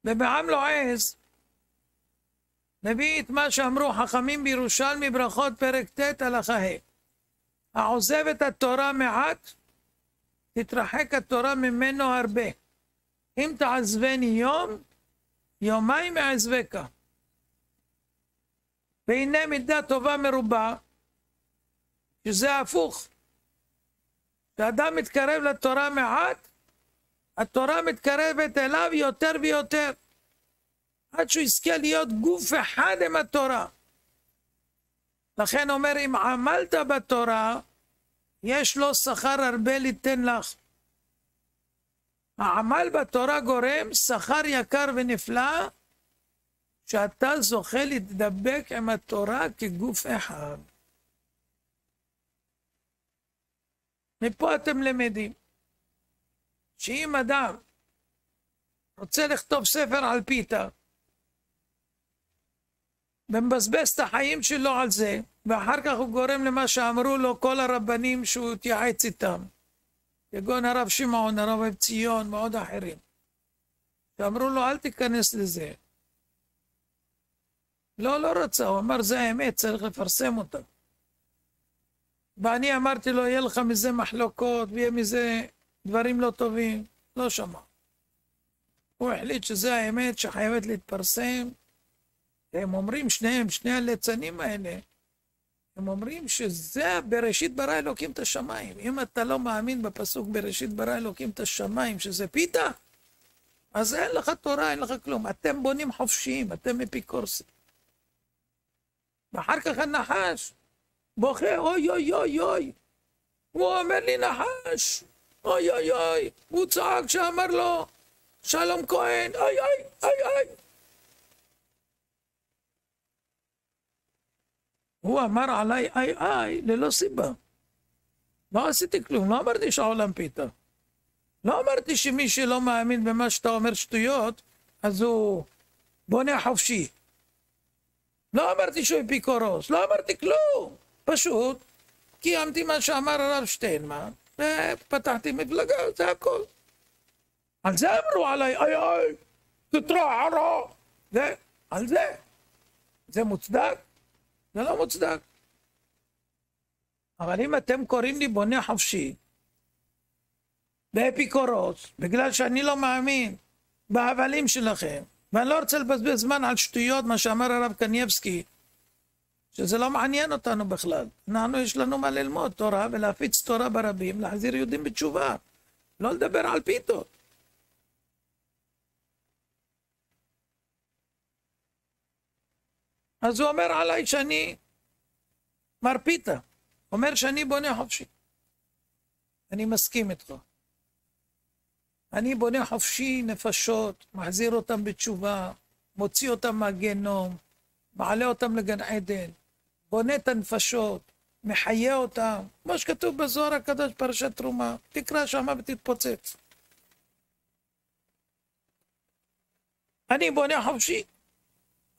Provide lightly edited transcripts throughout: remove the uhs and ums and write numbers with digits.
ובעם לועז מביא את מה שאמרו חכמים בירושלמי ברכות פרק ט' הלכה ה'. העוזב את התורה מעט, תתרחק התורה ממנו הרבה. אם תעזבני יום, יומיים אעזבך. והנה מידה טובה מרובה, שזה הפוך. כשאדם מתקרב לתורה מעט, התורה מתקרבת אליו יותר ויותר, עד שהוא יזכה להיות גוף אחד עם התורה. לכן אומר, אם עמלת בתורה, יש לו שכר הרבה ליתן לך. העמל בתורה גורם שכר יקר ונפלא, שאתה זוכה להתדבק עם התורה כגוף אחד. מפה אתם למדים, שאם אדם רוצה לכתוב ספר על פיתה, ומבזבז את החיים שלו על זה, ואחר כך הוא גורם למה שאמרו לו כל הרבנים שהוא התייעץ איתם, כגון הרב שמעון, הרב אב ציון ועוד אחרים, שאמרו לו אל תיכנס לזה. לא רצה, הוא אמר זה האמת, צריך לפרסם אותה. ואני אמרתי לו יהיה לך מזה מחלוקות ויהיה מזה דברים לא טובים, לא שמע. הוא החליט שזה האמת שחייבת להתפרסם. הם אומרים שניהם, שני הליצנים האלה, הם אומרים שזה בראשית ברא אלוקים את השמיים. אם אתה לא מאמין בפסוק בראשית ברא אלוקים את השמיים, שזה פיתה, אז אין לך תורה, אין לך כלום. אתם בונים חופשיים, אתם אפיקורסים. ואחר כך הנחש בוכה, אוי אוי אוי אוי. הוא אומר לי נחש, אוי אוי אוי. הוא צעק שאמר לו, שלום כהן, אוי אוי אוי אוי. הוא אמר עליי איי איי ללא סיבה. לא עשיתי כלום, לא אמרתי שהעולם פיתה. לא אמרתי שמי שלא מאמין במה שאתה אומר שטויות, אז הוא בונה חופשי. לא אמרתי שהוא אפיקורוס, לא אמרתי כלום. פשוט קיימתי מה שאמר הרב שטיינמן, ופתחתי מפלגה, זה הכל. על זה אמרו עליי, איי איי, תתרערו. זה, על זה. זה מוצדק? זה לא מוצדק. אבל אם אתם קוראים לי בונה חופשי, באפיקורוס, בגלל שאני לא מאמין בהבלים שלכם, ואני לא רוצה לבזבז זמן על שטויות, מה שאמר הרב קניבסקי, שזה לא מעניין אותנו בכלל. אנחנו יש לנו מה ללמוד תורה ולהפיץ תורה ברבים, להחזיר יהודים בתשובה, לא לדבר על פיתות. אז הוא אומר עליי שאני מר פיתה, אומר שאני בונה חופשי. אני מסכים איתך. אני בונה חופשי נפשות, מחזיר אותם בתשובה, מוציא אותם מהגיהנום, מעלה אותם לגן עדן, בונה את הנפשות, מחיה אותם, כמו שכתוב בזוהר הקדוש פרשת תרומה, תקרא שמה ותתפוצץ. אני בונה חופשי,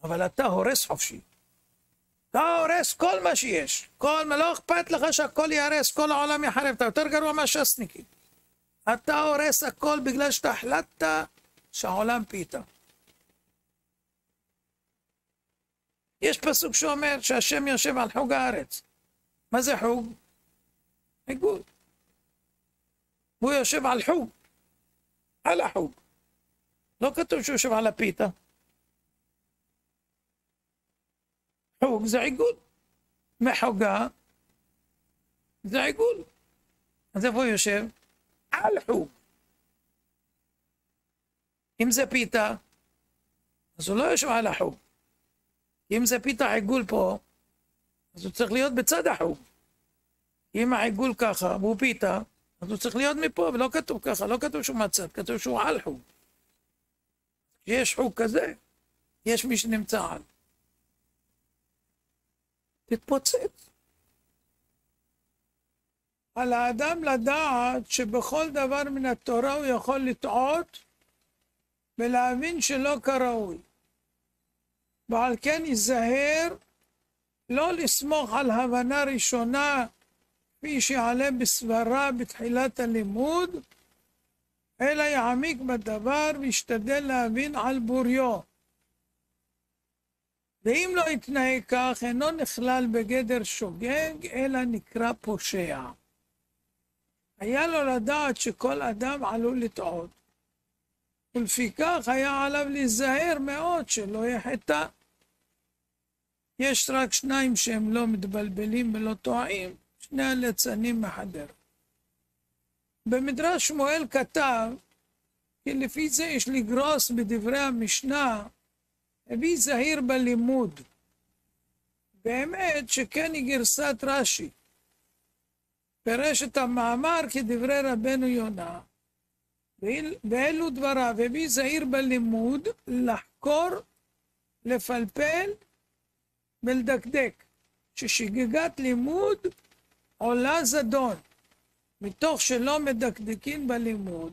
אבל אתה הורס חופשי. אתה הורס כל מה שיש, לא אכפת לך שהכל יהרס, כל העולם יחרב, אתה יותר גרוע מהש"סניקים. אתה הורס הכל בגלל שאתה החלטת שהעולם פיתה. יש פסוק שאומר שהשם יושב על חוג הארץ. מה זה חוג? עיגול. הוא יושב על חוג, על החוג. לא כתוב שהוא יושב על הפיתה. חוג זה עיגול. מחוגה זה עיגול. אז איפה הוא יושב? על חוג. אם זה פיתה, אז הוא לא יושב על החוג. אם זה פיתה עיגול פה, אז הוא צריך להיות בצד החוג. אם העיגול ככה והוא פיתה, אז הוא צריך להיות מפה, ולא כתוב ככה, לא כתוב שהוא מצד, כתוב שהוא על חוג. כשיש חוג כזה, יש מי שנמצא על. תתפוצץ. על האדם לדעת שבכל דבר מן התורה הוא יכול לטעות ולהבין שלא כראוי. ועל כן ייזהר לא לסמוך על הבנה ראשונה כפי שעלה בסברה בתחילת הלימוד, אלא יעמיק בדבר וישתדל להבין על בוריו. ואם לא יתנהג כך, אינו נכלל בגדר שוגג, אלא נקרא פושע. היה לו לדעת שכל אדם עלול לטעות, ולפיכך היה עליו להיזהר מאוד שלא יחטא. יש רק שניים שהם לא מתבלבלים ולא טועים, שני הליצנים מחדר. במדרש שמואל כתב, כי לפי זה יש לגרוס בדברי המשנה, הביא זהיר בלימוד. באמת שכן היא גרסת רש"י. פירש את המאמר כדברי רבנו יונה, ואלו דבריו, הביא זהיר בלימוד, לחקור, לפלפל ולדקדק, ששגגת לימוד עולה זדון, מתוך שלא מדקדקים בלימוד,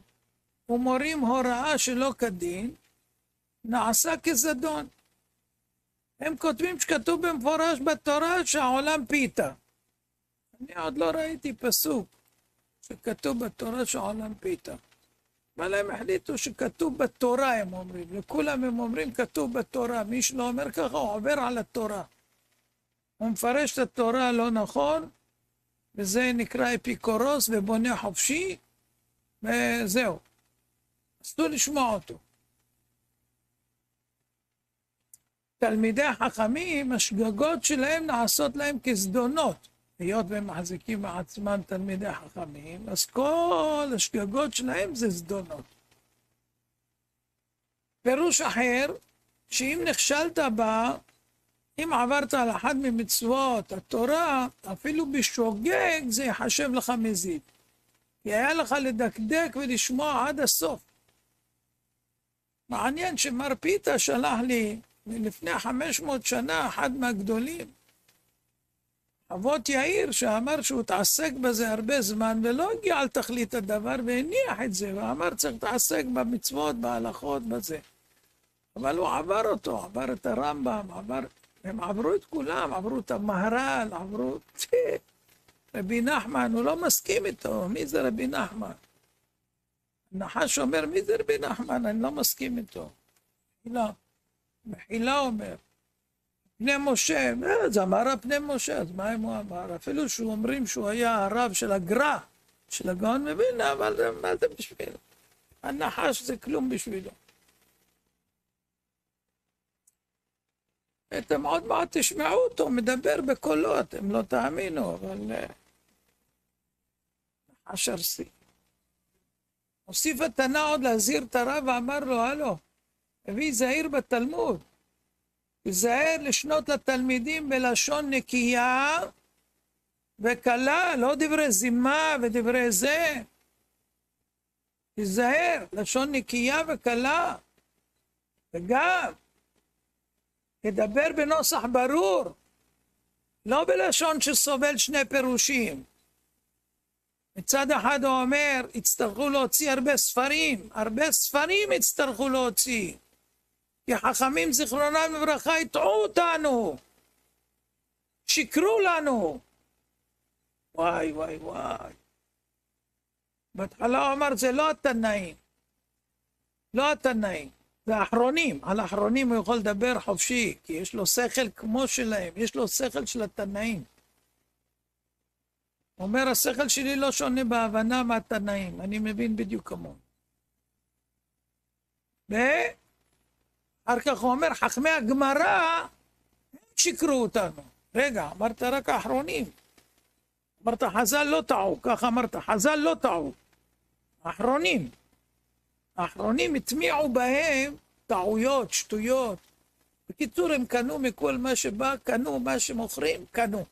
ומורים הוראה שלא כדין, נעשה כזדון. הם כותבים שכתוב במפורש בתורה שהעולם פיתה. אני עוד לא ראיתי פסוק שכתוב בתורה שהעולם פיתה. אבל הם החליטו שכתוב בתורה, הם אומרים. לכולם הם אומרים כתוב בתורה. מי שלא אומר ככה הוא עובר על התורה. הוא מפרש את התורה לא נכון, וזה נקרא אפיקורוס ובונה חופשי, וזהו. אסור לשמוע אותו. תלמידי החכמים, השגגות שלהם נעשות להם כזדונות. היות והם מחזיקים מעצמם תלמידי חכמים, אז כל השגגות שלהם זה זדונות. פירוש אחר, שאם נכשלת בה, אם עברת על אחת ממצוות התורה, אפילו בשוגג זה יחשב לך מזיד. כי היה לך לדקדק ולשמוע עד הסוף. מעניין שמר פיתה שלח לי לפני 500 שנה, אחד מהגדולים, אבות יאיר, שאמר שהוא התעסק בזה הרבה זמן, ולא הגיע על תכלית הדבר, והניח את זה, ואמר צריך להתעסק במצוות, בהלכות, בזה. אבל הוא עבר אותו, עבר את הרמב"ם, הם עברו את כולם, עברו את המהר"ל, עברו את רבי נחמן, הוא לא מסכים איתו, מי זה רבי נחמן? נחש אומר, מי זה רבי נחמן? אני לא מסכים איתו. מחילה אומר. פני משה, זה אמר פני משה, אז מה אם הוא אמר? אפילו שהוא אומרים שהוא היה הרב של הגר"א, של הגאון מווילנה, אבל מה זה בשבילו? הנחש זה כלום בשבילו. אתם עוד מעט תשמעו אותו, מדבר בקולות, אתם לא תאמינו, אבל נחש ארסי. הוסיף התנא עוד להזהיר את הרב ואמר לו, הלו, הביא זהיר בתלמוד, תיזהר לשנות לתלמידים בלשון נקייה וקלה, לא דברי זימה ודברי זה. תיזהר, לשון נקייה וקלה. וגם, תדבר בנוסח ברור, לא בלשון שסובל שני פירושים. מצד אחד הוא אומר, יצטרכו להוציא הרבה ספרים יצטרכו להוציא. כי חכמים זיכרונם לברכה יטעו אותנו, שיקרו לנו. וואי וואי וואי. בהתחלה הוא אמר זה לא התנאים, לא התנאים, זה האחרונים. על האחרונים הוא יכול לדבר חופשי, כי יש לו שכל כמו שלהם, יש לו שכל של התנאים. הוא אומר השכל שלי לא שונה בהבנה מהתנאים, אני מבין בדיוק כמוהו. אחר כך הוא אומר, חכמי הגמרא שיקרו אותנו. רגע, אמרת רק האחרונים. אמרת חז"ל לא טעו, ככה אמרת, חז"ל לא טעו. האחרונים. האחרונים הטמיעו בהם טעויות, שטויות. בקיצור, הם קנו מכל מה שבא, קנו מה שמוכרים, קנו.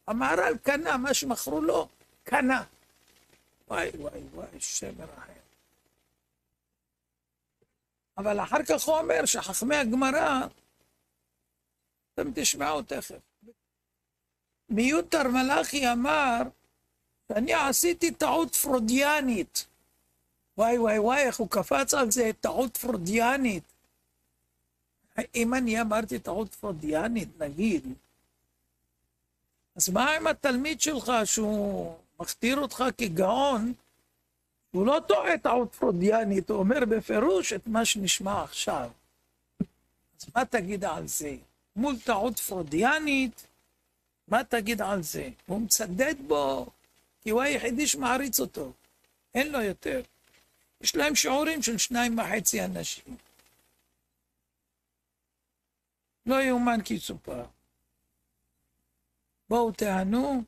המהר"ל קנה, מה שמכרו לו, קנה. וואי וואי וואי, שם מרחם. אבל אחר כך הוא אומר שחכמי הגמרא, אתם תשמעו תכף. מיותר מלאכי אמר, שאני עשיתי טעות פרודיאנית. וואי וואי וואי, איך הוא קפץ על זה, טעות פרודיאנית. אם אני אמרתי טעות פרודיאנית, נגיד, אז מה עם התלמיד שלך שהוא מכתיר אותך כגאון, הוא לא טועה טעות פרודיאנית, הוא אומר בפירוש את מה שנשמע עכשיו. אז מה תגיד על זה? מול טעות פרודיאנית, מה תגיד על זה? הוא מצדד בו, כי הוא היחידי שמעריץ אותו. אין לו יותר. יש להם שיעורים של 2.5 אנשים. לא יאומן כי יסופר. בואו תענו.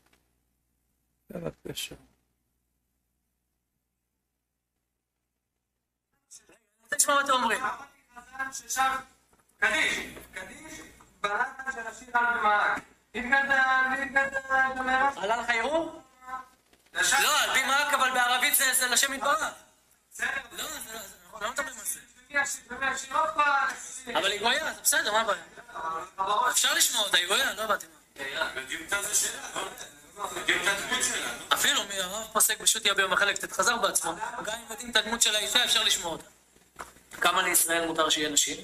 בבקשה. תשמע מה אתם אומרים. ששם קדיש בלחן של השיר על במעק. עלה לך ערעור? לא, על במעק אבל בערבית זה לשם יתברך. לא, אנחנו לא מדברים על זה. אבל היא גויה, זה בסדר, מה הבעיה? אפשר לשמוע אותה, היא גויה, לא הבאתי מה. אפילו הרב פוסק פשוט יהיה ביום החלק קצת חזר בעצמו, גם אם יודעים את הדמות של האישה אפשר לשמוע אותה. כמה לישראל מותר שיהיה נשים?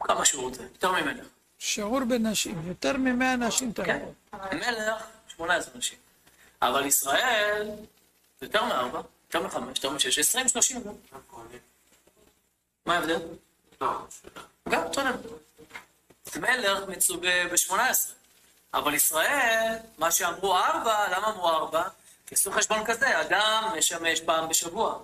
כמה שהוא רוצה, יותר ממלך. שיעור בנשים, יותר מ100 נשים אתה כן, מלך 18 נשים. אבל ישראל יותר מ4, יותר מ5, יותר מ6, 20, 30 גם. מה ההבדל? גם אותו דבר. מלך מצווה ב18. אבל ישראל, מה שאמרו 4, למה אמרו 4? כי עשו חשבון כזה, אדם משמש פעם בשבוע.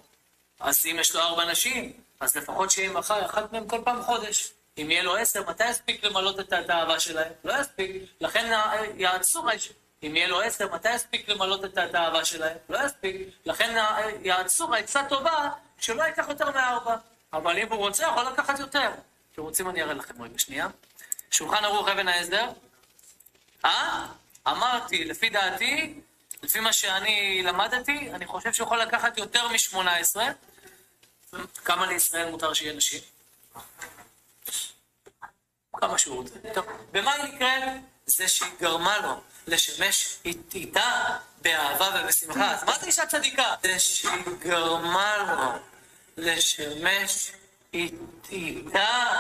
אז אם יש לו 4 נשים, אז לפחות שיהיה עם אחת מהם כל פעם חודש. אם יהיה לו 10, מתי יספיק למלות את האהבה שלהם? לא יספיק. לכן יעצו רשת. אם יהיה לו 10, מתי יספיק למלות את האהבה שלהם? לא יספיק. לכן יעצו עצה טובה שלא ייקח יותר מ4. אבל אם הוא רוצה, יכול לקחת יותר. אתם רוצים אני אראה לכם רגע שנייה. שולחן ערוך אבן העזר. אמרתי, לפי דעתי, לפי מה שאני למדתי, אני חושב שהוא יכול לקחת יותר מ18. כמה לישראל מותר שיהיה נשים? כמה שהוא רוצה. טוב, במה היא נקראת? זה שהיא גרמה לו לשמש איתה באהבה ובשמחה. אז מה זה אישה צדיקה? זה שהיא גרמה לו לשמש איתה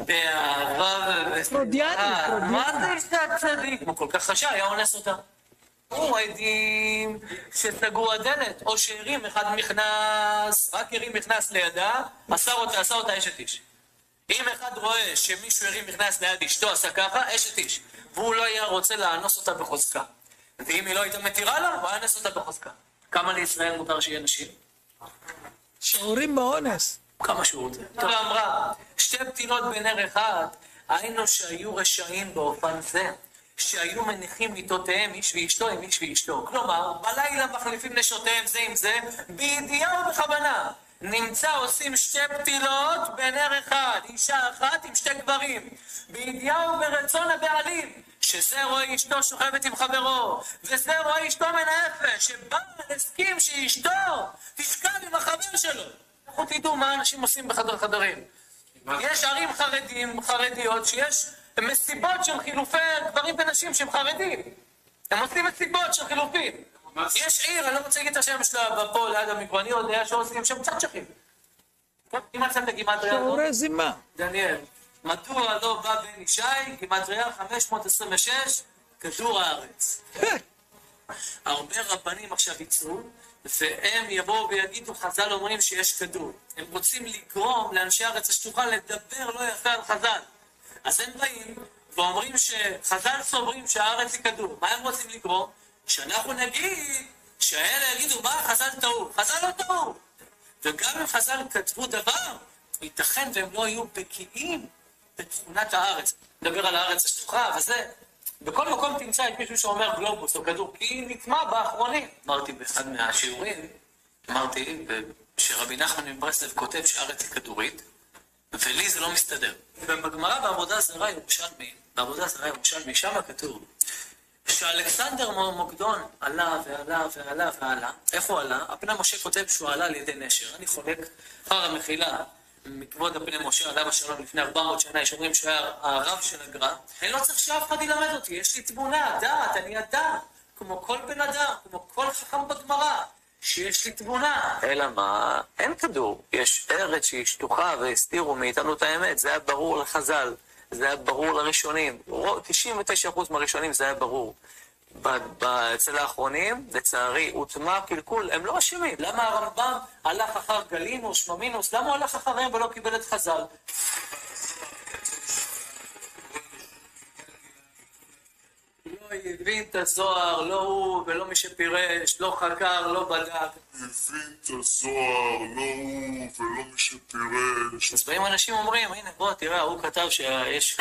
באהבה ובשמחה. מה זה אישה צדיק? הוא כל כך חשב, היה אונס אותה. או עדים שסגרו הדלת, או שהרים אחד נכנס, רק הרים נכנס לידה, עשה אותה אשת איש. אם אחד רואה שמישהו הרים נכנס ליד אשתו, עשה ככה, אשת איש. והוא לא היה רוצה לאנוס אותה בחוזקה. ואם היא לא הייתה מתירה לה, הוא היה אנס אותה בחוזקה. כמה לישראל מותר שיהיה נשים? שיעורים באונס. כמה שהוא רוצה. טוב, אמרה, 2 פתילות בנר אחד, היינו שהיו רשעים באופן זה, שהיו מניחים מיטותיהם איש ואשתו עם איש ואשתו. כלומר, בלילה מחליפים נשותיהם זה עם זה, בידיעה ובכוונה. נמצא עושים 2 פתילות בנר אחד, אישה אחת עם 2 גברים, בידיעה וברצון הבעלים, שזה רואה אשתו שוכבת עם חברו, וזה רואה אשתו מנאפת, שבעל הסכים שאשתו תשכב עם החבר שלו. אנחנו תדעו מה אנשים עושים בחדר חדרים. יש ערים חרדיות שיש מסיבות של חילופי גברים ונשים שהם חרדים. הם עושים מסיבות של חילופים. יש עיר, אני לא רוצה להגיד את השם שלה פה ליד המקווה, אני יודע שעושים שם צ'צ'חים. אם מצאת גימטריה... שעורי זימה. דניאל, מדוע לא בא בן ישי, גימטריה 526, כדור הארץ. הרבה רבנים עכשיו יצאו, והם יבואו ויגידו, חז"ל אומרים שיש כדור. הם רוצים לגרום לאנשי הארץ השטוחה לדבר לא יפה על חז"ל. אז הם באים ואומרים שחז"ל סוברים שהארץ היא כדור. מה הם רוצים לגרום? שאנחנו נגיד, שהאלה יגידו, מה חז"ל טעו? חז"ל לא טעו. וגם אם חז"ל כתבו דבר, ייתכן והם לא יהיו בקיאים בתכונת הארץ. נדבר על הארץ השטוחה וזה. בכל מקום תמצא את מישהו שאומר גלובוס או כדור, כי נטמע באחרונים. אמרתי באחד מהשיעורים, שרבי נחמן מברסלב כותב שהארץ היא כדורית, ולי זה לא מסתדר. ובגמרא בעבודה זרה ירושלמי, שם כתוב, שאלכסנדר מוקדון עלה ועלה ועלה ועלה. איפה הוא עלה? הפני משה כותב שהוא עלה על ידי נשר. אני חולק, אחר המחילה, מכבוד הפני משה עליו השלום לפני 400 שנה, יש אומרים שהיה הרב של הגר"א. אני לא צריך שאף אחד ילמד אותי, יש לי תבונה, דעת, אני אדם, כמו כל בן אדם, כמו כל חכם בגמרא, שיש לי תבונה. אלא מה? אין כדור. יש ארץ שהיא שטוחה והסתירו מאיתנו את האמת, זה היה ברור לחז"ל. זה היה ברור לראשונים, 99% מהראשונים זה היה ברור. אצל האחרונים, לצערי, הוטמע קלקול, הם לא אשמים. למה הרמב"ם הלך אחר גלינוס, שממינוס? למה הוא הלך אחריהם ולא קיבל את חז"ל? לא הבין את הזוהר, לא הוא ולא מי שפירש, לא חקר, לא בדק. הבין את הזוהר, לא הוא ולא מי שפירש. אז באים אנשים אומרים, הנה בוא תראה, הוא כתב שיש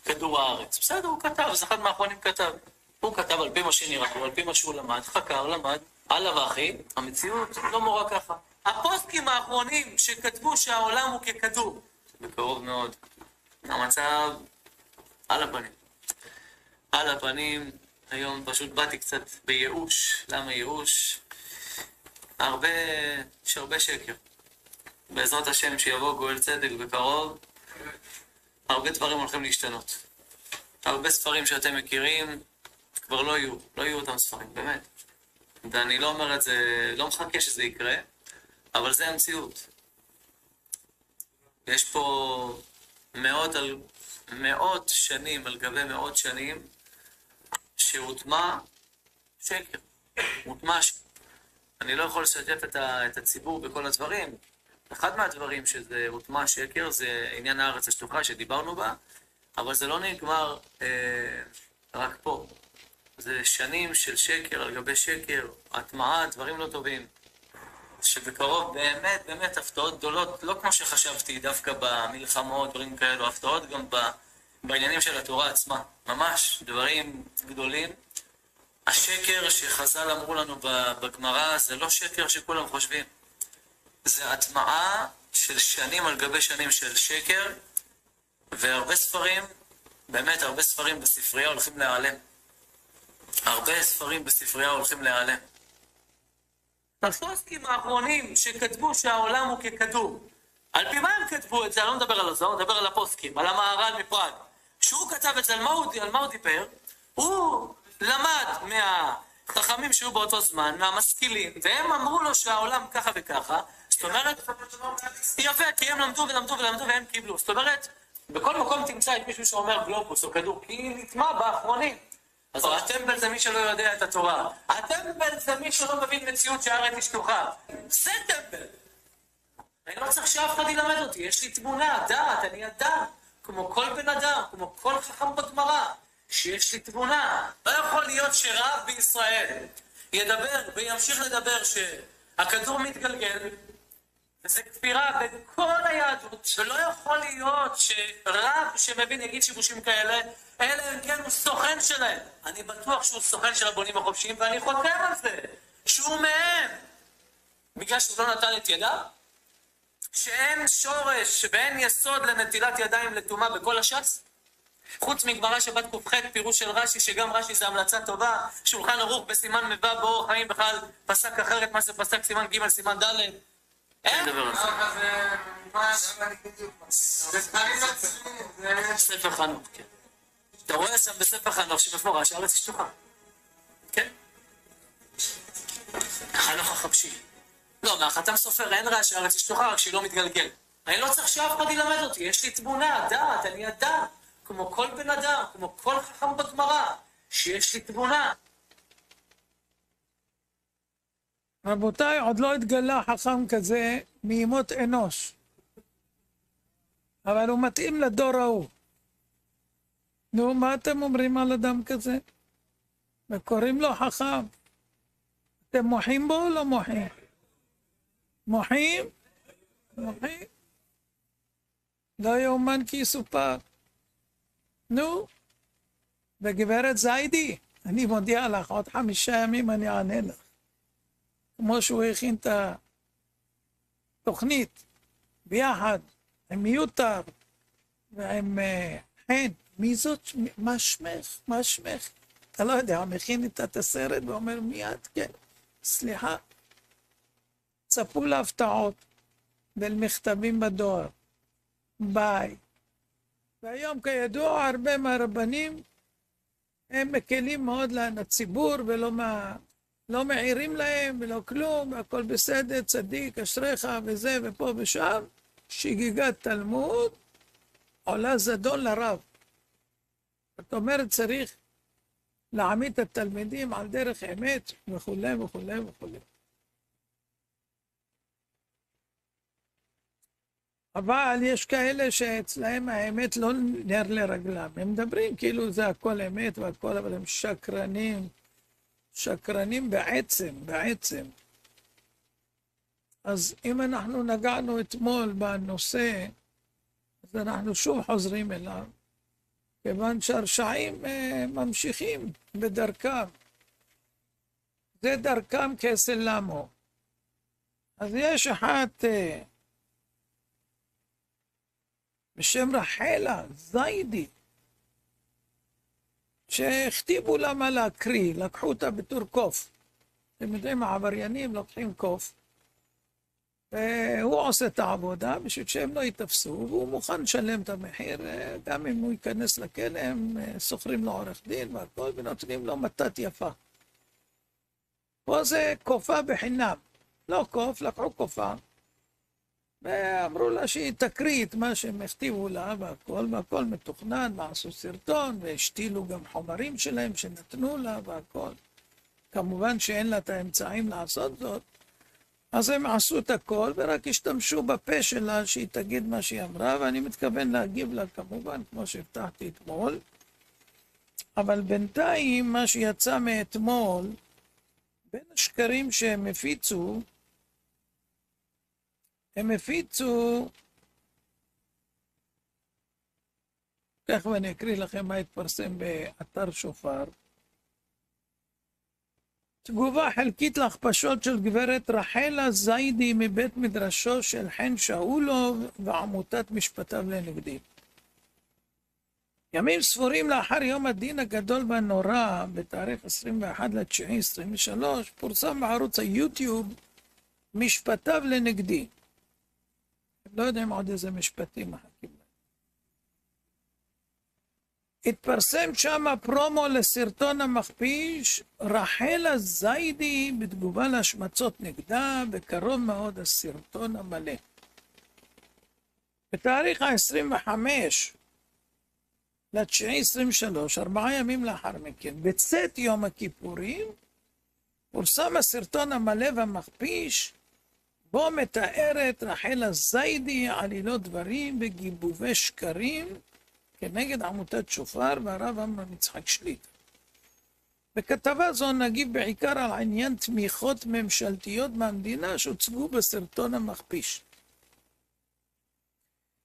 כדור הארץ. בסדר, הוא כתב, אז אחד מהאחרונים כתב. הוא כתב על פי מה שנראה, על פי מה שהוא למד, חקר, למד, הלאה ואחי, המציאות לא מורה ככה. הפוסקים האחרונים שכתבו שהעולם הוא ככדור, בקרוב מאוד, המצב על הפנים. על הפנים, היום פשוט באתי קצת בייאוש. למה ייאוש? יש הרבה שקר. בעזרת השם שיבוא גואל צדק בקרוב, הרבה דברים הולכים להשתנות. הרבה ספרים שאתם מכירים, כבר לא יהיו אותם ספרים, באמת. ואני לא אומר את זה, לא מחכה שזה יקרה, אבל זה המציאות. יש פה מאות שנים, על גבי מאות שנים, שהוטמע שקר. אני לא יכול לשתף את הציבור בכל הדברים. אחד מהדברים שזה הוטמע שקר, זה עניין הארץ השטוחה שדיברנו בה, אבל זה לא נגמר רק פה. זה שנים של שקר על גבי שקר, הטמעה, דברים לא טובים. שבקרוב באמת הפתעות גדולות, לא כמו שחשבתי, דווקא במלחמות, דברים כאלו, הפתעות גם בעניינים של התורה עצמה. ממש דברים גדולים. השקר שחז"ל אמרו לנו בגמרא, זה לא שקר שכולם חושבים. זה הטמעה של שנים על גבי שנים של שקר, והרבה ספרים, באמת הרבה ספרים בספרייה הולכים להיעלם. הרבה ספרים בספרייה הולכים להיעלם. הפוסקים האחרונים שכתבו שהעולם הוא ככדור, על פי מה הם כתבו את זה? אני לא מדבר על הזוהר, אני מדבר על הפוסקים, על המהר"ל מפראג. שהוא כתב את זה, על מה הוא דיבר? הוא למד מהחכמים שהיו באותו זמן, מהמשכילים, והם אמרו לו שהעולם ככה וככה. זאת אומרת, יפה, כי הם למדו והם קיבלו. זאת אומרת, בכל מקום תמצא את מישהו שאומר גלובוס או כדור, כי נטמע באחרונים. אז הטמבל זה מי שלא יודע את התורה. הטמבל זה מי שלא מבין מציאות שהארץ היא שטוחה. זה טמבל. אני לא צריך שאף אחד ילמד אותי. יש לי תמונה, דעת, אני אדם. כמו כל בן אדם, כמו כל חכם בגמרא, שיש לי תמונה. לא יכול להיות שרב בישראל ידבר וימשיך לדבר שהכדור מתגלגל, וזה כפירה בכל היהדות, ולא יכול להיות שרב שמבין יגיד שיבושים כאלה, אלא אם כן הוא סוכן שלהם. אני בטוח שהוא סוכן של הבונים החופשיים, ואני חותם על זה, שהוא מהם. בגלל שהוא לא נתן את ידיו, שאין שורש ואין יסוד לנטילת ידיים לטומאה בכל הש"ס, חוץ מגמרא שבת ק"ח, פירוש של רש"י, שגם רש"י זה המלצה טובה, שולחן ערוך בסימן מ"ו באורח חיים בכלל פסק אחרת מה שפסק סימן ג' סימן ד'. אין דבר על זה. ספר חנוך, כן. אתה רואה שם בספר חנוך שמפורש הארץ היא שטוחה. כן? חנוך החבשי. לא, מהחתם סופר אין רע שהארץ היא שטוחה, רק שהיא לא מתגלגל. אני לא צריך שאף אחד ילמד אותי, יש לי תמונה, דעת, אני אדם, כמו כל בן אדם, כמו כל חכם בגמרא, שיש לי תמונה. רבותיי, עוד לא התגלה חכם כזה מימות אנוש, אבל הוא מתאים לדור ההוא. נו, מה אתם אומרים על אדם כזה? וקוראים לו חכם. אתם מוחים בו או לא מוחים? מוחים? מוחים? לא יאומן כי יסופר. נו, וגברת זיידי, אני מודיע לך, עוד 5 ימים אני אענה לך. כמו שהוא הכין את התוכנית, ביחד, עם מיותר, ועם חן. מי זאת? מה שמך? מה שמך? אתה לא יודע, מכין את הסרט ואומר מיד, כן, סליחה. צפו להפתעות ולמכתבים בדואר. ביי. והיום כידוע הרבה מהרבנים הם מקלים מאוד לציבור ולא לא מעירים להם ולא כלום, הכל בסדר, צדיק, אשריך וזה ופה ושם. שגיגת תלמוד עולה זדון לרב. זאת אומרת צריך להעמיד את התלמידים על דרך אמת וכולי וכולי וכולי. אבל יש כאלה שאצלהם האמת לא נר לרגלם. הם מדברים כאילו זה הכל אמת והכל, אבל הם שקרנים. שקרנים בעצם. אז אם אנחנו נגענו אתמול בנושא, אז אנחנו שוב חוזרים אליו, כיוון שהרשעים ממשיכים בדרכם. זה דרכם כסלמו. אז יש אחת בשם רחלה זיידי, שהכתיבו לה מה להקריא, לקחו אותה בתור קוף. אתם יודעים, העבריינים לוקחים קוף, והוא עושה את העבודה בשביל שהם לא יתפסו, והוא מוכן לשלם את המחיר, גם אם הוא ייכנס לכלא, הם סוחרים לו עורך דין והכל, ונותנים לו מתת יפה. פה זה קופה בחינם, לא קוף, לקחו קופה, ואמרו לה שהיא תקריא את מה שהם הכתיבו לה, והכל מתוכנן, ועשו סרטון, והשתילו גם חומרים שלהם שנתנו לה, והכל. כמובן שאין לה את האמצעים לעשות זאת, אז הם עשו את הכל, ורק השתמשו בפה שלה שהיא תגיד מה שהיא אמרה, ואני מתכוון להגיב לה כמובן, כמו שהבטחתי אתמול. אבל בינתיים, מה שיצא מאתמול, בין השקרים שהם הפיצו, כך ואני אקריא לכם מה התפרסם באתר שופר. תגובה חלקית להכפשות של גברת רחלה זיידי מבית מדרשו של חן שאולוב ועמותת משפטיו לנגדי. ימים ספורים לאחר יום הדין הגדול והנורא, בתאריך 21/9/23, פורסם בערוץ היוטיוב משפטיו לנגדי. לא יודעים עוד איזה משפטים מחכים להם. התפרסם שם פרומו לסרטון המכפיש, רחלה זיידי בתגובה להשמצות נגדה, בקרוב מאוד הסרטון המלא. בתאריך ה-25/9/23, 4 ימים לאחר מכן, בצאת יום הכיפורים, פורסם הסרטון המלא והמכפיש, בו מתארת רחלה זיידי עלילות דברים וגיבובי שקרים כנגד עמותת שופר והרב אמנון יצחק שליט"א. בכתבה זו נגיב בעיקר על עניין תמיכות ממשלתיות מהמדינה שהוצגו בסרטון המכפיש.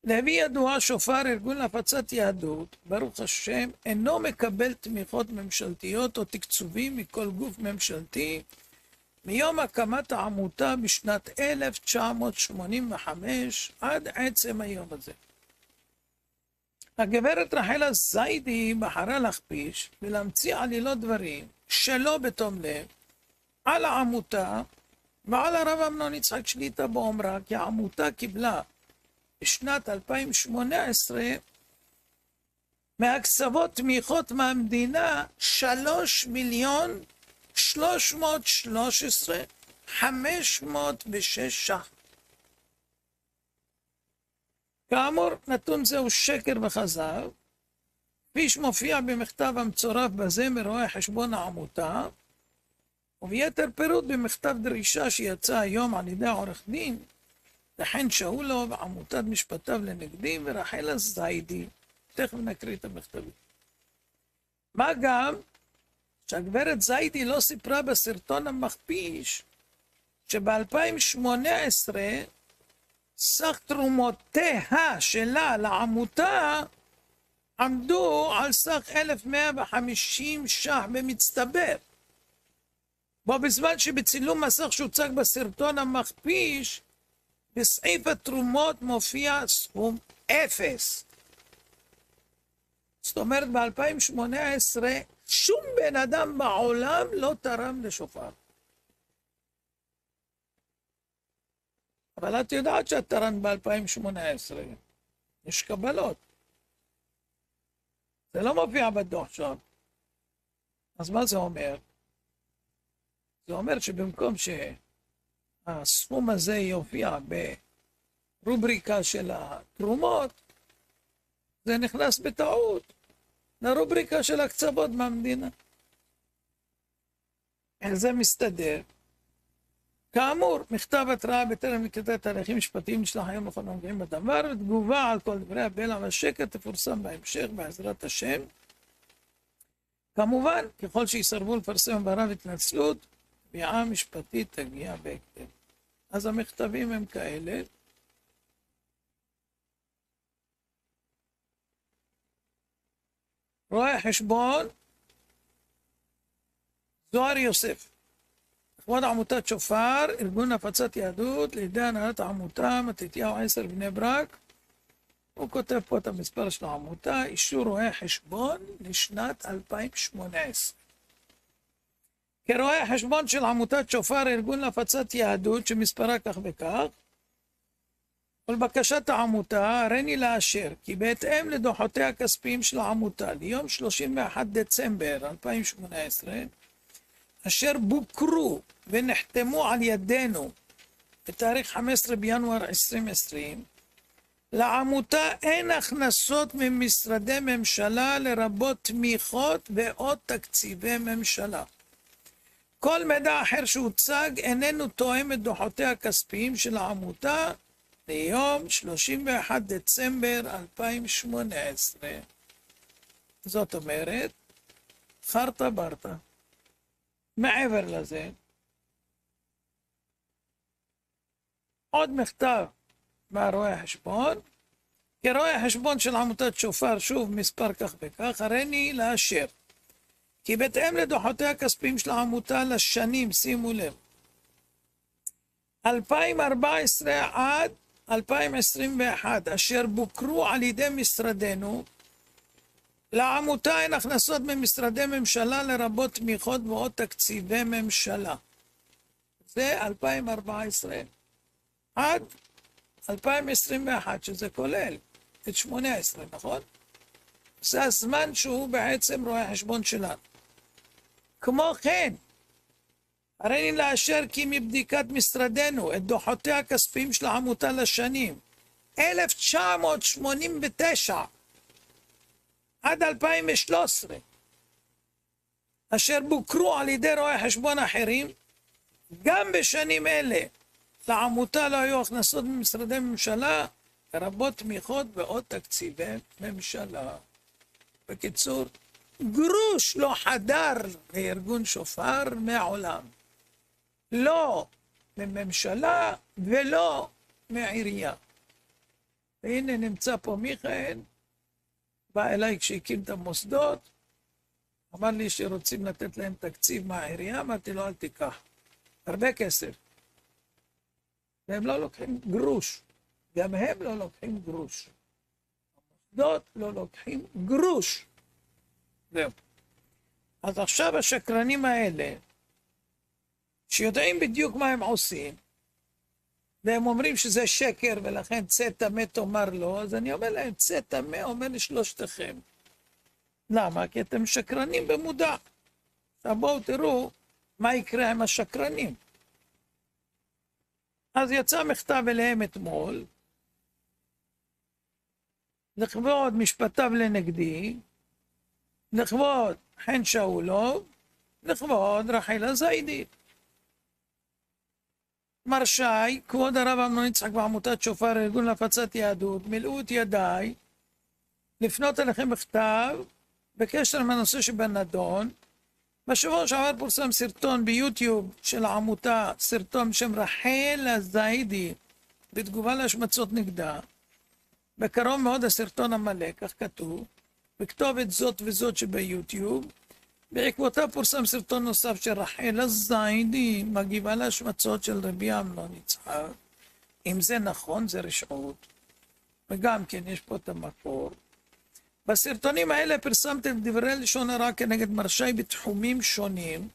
להביא ידועה, שופר, ארגון להפצת יהדות, ברוך השם, אינו מקבל תמיכות ממשלתיות או תקצובים מכל גוף ממשלתי, מיום הקמת העמותה בשנת 1985 עד עצם היום הזה. הגברת רחלה זיידי בחרה להכפיש ולהמציא עלילות דברים שלא בתום לב על העמותה ועל הרב אמנון יצחק שליט"א, באומרה כי העמותה קיבלה בשנת 2018 מהקצוות תמיכות מהמדינה 3,313,506 ש"ח. כאמור, נתון זהו שקר וכזב, כפי שמופיע במכתב המצורף בזה מרואה חשבון העמותה, וביתר פירוט במכתב דרישה שיצא היום על ידי עורך דין חן שאולוב, עמותת משפטיו לנגדי, ורחלה זיידי. תכף נקריא את המכתבים. מה גם שהגברת זיידי לא סיפרה בסרטון המכפיש שב-2018 סך תרומותיה שלה לעמותה עמדו על סך 1,150 ש"ח במצטבר. בו בזמן שבצילום מסך שהוצג בסרטון המכפיש, בסעיף התרומות מופיע סכום 0. זאת אומרת, ב-2018 שום בן אדם בעולם לא תרם לשופר. אבל את יודעת שאת תרמת ב-2018. יש קבלות. זה לא מופיע בדוח שם. אז מה זה אומר? זה אומר שבמקום שהסכום הזה יופיע ברובריקה של התרומות, זה נכנס בטעות לרובריקה של הקצוות מהמדינה. איך זה מסתדר? כאמור, מכתב התראה בטרם נקטת תהליכים משפטיים נשלח היום לכל הנוגעים בדבר, ותגובה על כל דברי הבלע והשקר תפורסם בהמשך בעזרת השם. כמובן, ככל שיסרבו לפרסם ברב התנצלות, תביעה משפטית תגיע בהקדם. אז המכתבים הם כאלה. רואה חשבון זוהר יוסף, לכבוד עמותת שופר, ארגון הפצת יהדות, לידי הנהלת העמותה, מתתיהו 10 בני ברק. הוא כותב פה את המספר של העמותה, אישור רואה חשבון לשנת 2018. כרואה חשבון של עמותת שופר, ארגון להפצת יהדות, שמספרה כך וכך, ולבקשת העמותה, הריני לאשר כי בהתאם לדוחותיה הכספיים של העמותה ליום 31 דצמבר 2018, אשר בוקרו ונחתמו על ידינו בתאריך 15 בינואר 2020, לעמותה אין הכנסות ממשרדי ממשלה לרבות תמיכות ועוד תקציבי ממשלה. כל מידע אחר שהוצג איננו תואם את דוחותיה הכספיים של העמותה ליום 31 דצמבר 2018. זאת אומרת, חרטה ברטה. מעבר לזה, עוד מכתב מהרואה חשבון, כרואה חשבון של עמותת שופר, שוב מספר כך וכך, הריני לאשר כי בהתאם לדוחותיה הכספיים של העמותה לשנים, שימו לב, 2014 עד 2021, אשר בוקרו על ידי משרדנו, לעמותה אין הכנסות ממשרדי ממשלה לרבות תמיכות ועוד תקציבי ממשלה. זה 2014 עד 2021, שזה כולל את 18, נכון? זה הזמן שהוא בעצם רואה חשבון שלנו. כמו כן, הריני לאשר כי מבדיקת משרדנו את דוחותיה הכספיים של העמותה לשנים 1989 עד 2013, אשר בוקרו על ידי רואי חשבון אחרים, גם בשנים אלה לעמותה לא היו הכנסות ממשרדי ממשלה, לרבות תמיכות ועוד תקציבי ממשלה. בקיצור, גרוש לא חדר לארגון שופר מעולם. לא מממשלה ולא מעירייה. והנה נמצא פה מיכאל, בא אליי כשהקים את המוסדות, אמר לי שרוצים לתת להם תקציב מהעירייה, אמרתי לו אל תיקח, הרבה כסף. והם לא לוקחים גרוש, גם הם לא לוקחים גרוש. המוסדות לא לוקחים גרוש. זהו. אז עכשיו השקרנים האלה, שיודעים בדיוק מה הם עושים, והם אומרים שזה שקר ולכן צא טמא תאמר לו, אז אני אומר להם, צא טמא אומר לשלושתכם. למה? כי אתם שקרנים במודע. עכשיו בואו תראו מה יקרה עם השקרנים. אז יצא מכתב אליהם אתמול, לכבוד משפטיו לנגדי, לכבוד חן שאולוב, לכבוד רחל זיידי. מר שי, כבוד הרב אמנון יצחק בעמותת שופר, ארגון להפצת יהדות, מילאו את ידיי לפנות אליכם בכתב בקשר עם הנושא שבנדון. בשבוע שעבר פורסם סרטון ביוטיוב של העמותה, סרטון בשם רחל זיידי, בתגובה להשמצות נגדה. בקרוב מאוד הסרטון המלא, כך כתוב, בכתובת זאת וזאת שביוטיוב. בעקבותיו פורסם סרטון נוסף של רחל זיידי, מגיבה להשמצות של רבי אמנון יצחק. אם זה נכון, זה רשעות. וגם כן, יש פה את המקור. בסרטונים האלה פרסמתם דברי לשון הרע כנגד מר שי בתחומים שונים,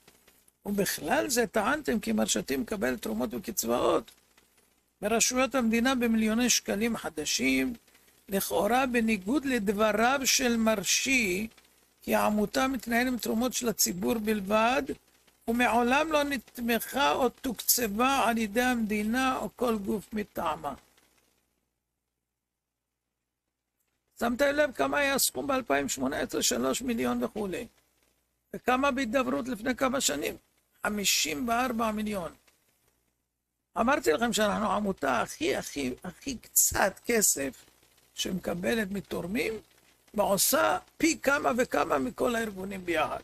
ובכלל זה טענתם כי מרשתי מקבל תרומות וקצבאות ברשויות המדינה במיליוני שקלים חדשים, לכאורה בניגוד לדבריו של מרשי, כי העמותה מתנהלת עם תרומות של הציבור בלבד, ומעולם לא נתמכה או תוקצבה על ידי המדינה או כל גוף מטעמה. שמתם לב כמה היה הסכום ב-2018? 3 מיליון וכו'. וכמה בהידברות לפני כמה שנים? 54 מיליון. אמרתי לכם שאנחנו עמותה הכי קצת כסף שמקבלת מתורמים, ועושה פי כמה וכמה מכל הארגונים ביחד.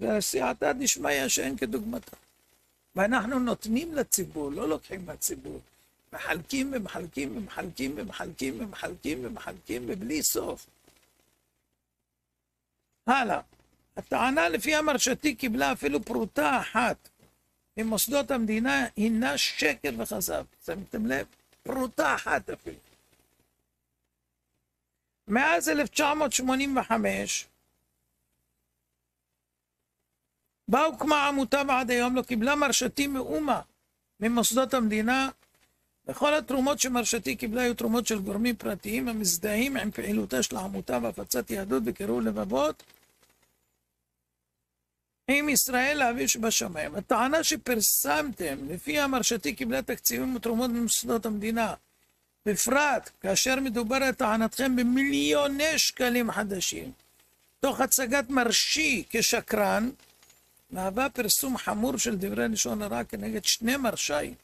וסייעתא דשמיא שאין כדוגמתה. ואנחנו נותנים לציבור, לא לוקחים מהציבור. מחלקים ומחלקים ומחלקים ומחלקים ומחלקים ומחלקים ובלי סוף. הלאה. הטענה לפי המרשתי קיבלה אפילו פרוטה אחת ממוסדות המדינה הינה שקר וכזב. שמתם לב? פרוטה אחת אפילו. מאז 1985 בה הוקמה עמותה ועד היום לא קיבלה מרשתי מאומה ממוסדות המדינה. בכל התרומות שמרשתי קיבלה היו תרומות של גורמים פרטיים המזדהים עם פעילותה של העמותה והפצת יהדות וקירוב לבבות עם ישראל האביב שבשמיים. הטענה שפרסמתם לפי המרשתי קיבלה תקציבים ותרומות ממוסדות המדינה, בפרט כאשר מדובר על טענתכם במיליוני שקלים חדשים, תוך הצגת מרשי כשקרן, מהווה פרסום חמור של דברי לשון הרע כנגד שני מרשי.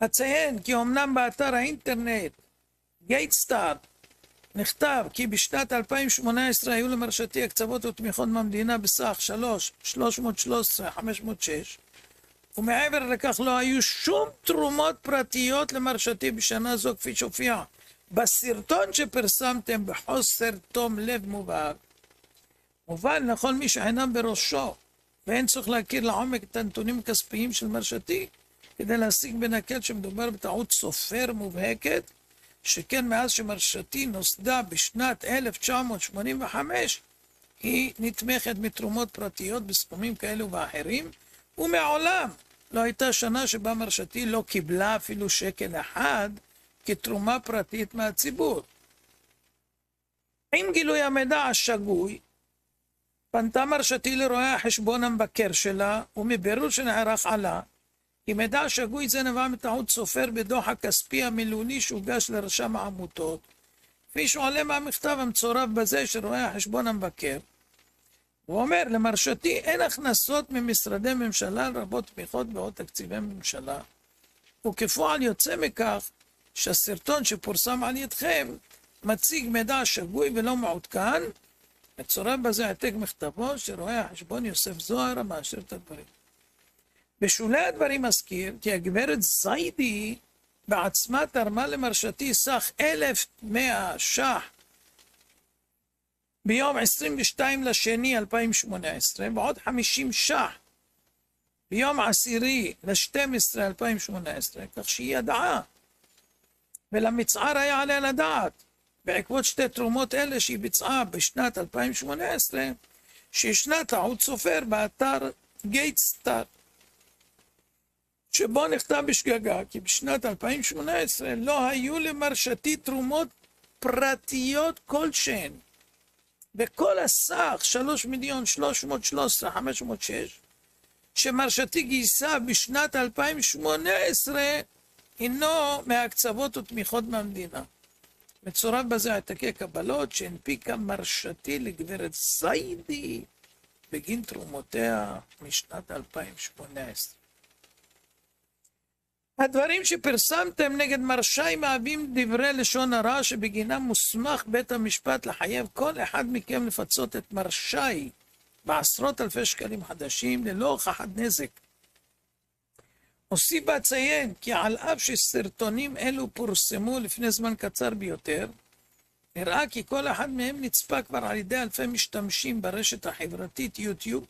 אציין כי אמנם באתר האינטרנט גייטסטאר נכתב כי בשנת 2018 היו למרשתי הקצבות ותמיכות מהמדינה בסך 313,506, ומעבר לכך לא היו שום תרומות פרטיות למרשתי בשנה זו כפי שהופיע בסרטון שפרסמתם בחוסר תום לב מובהק. מובן לכל מי שעינם בראשו ואין צריך להכיר לעומק את הנתונים הכספיים של מרשתי כדי להשיג בנקל שמדובר בטעות סופר מובהקת, שכן מאז שמרשתי נוסדה בשנת 1985 היא נתמכת מתרומות פרטיות בסכומים כאלו ואחרים, ומעולם לא הייתה שנה שבה מרשתי לא קיבלה אפילו שקל אחד כתרומה פרטית מהציבור. עם גילוי המידע השגוי פנתה מרשתי לרואה החשבון המבקר שלה, ומבירור שנערך עלה כי מידע שגוי זה נבע מטעות סופר בדוח הכספי המילוני שהוגש לרשם העמותות, כפי שעולה מהמכתב המצורף בזה של רואה החשבון המבקר. הוא אומר, למרשתי אין הכנסות ממשרדי ממשלה לרבות תמיכות ועוד תקציבי ממשלה, וכפועל יוצא מכך שהסרטון שפורסם על ידכם מציג מידע שגוי ולא מעודכן. מצורף בזה העתק מכתבו של רואה החשבון יוסף זוהר המאשר את הדברים. בשולי הדברים אזכיר כי הגברת זיידי בעצמה תרמה למרשתי סך 1,100 ש"ח ביום 22 לשני 2018 ועוד 50 ש"ח ביום 10 ל-12 2018, כך שהיא ידעה ולמצער היה עליה לדעת בעקבות שתי תרומות אלה שהיא ביצעה בשנת 2018 שישנה טעות סופר באתר גייטסטאר שבו נכתב בשגגה כי בשנת 2018 לא היו למרשתי תרומות פרטיות כלשהן, וכל הסך 3,313,506 שמרשתי גייסה בשנת 2018 הינו מהקצוות ותמיכות מהמדינה. מצורף בזה העתקי קבלות שהנפיקה מרשתי לגברת זיידי בגין תרומותיה משנת 2018. הדברים שפרסמתם נגד מרשי מהווים דברי לשון הרע שבגינם מוסמך בית המשפט לחייב כל אחד מכם לפצות את מרשי בעשרות אלפי שקלים חדשים ללא הוכחת נזק. אוסיף ואציין כי על אף שסרטונים אלו פורסמו לפני זמן קצר ביותר, נראה כי כל אחד מהם נצפה כבר על ידי אלפי משתמשים ברשת החברתית יוטיוב,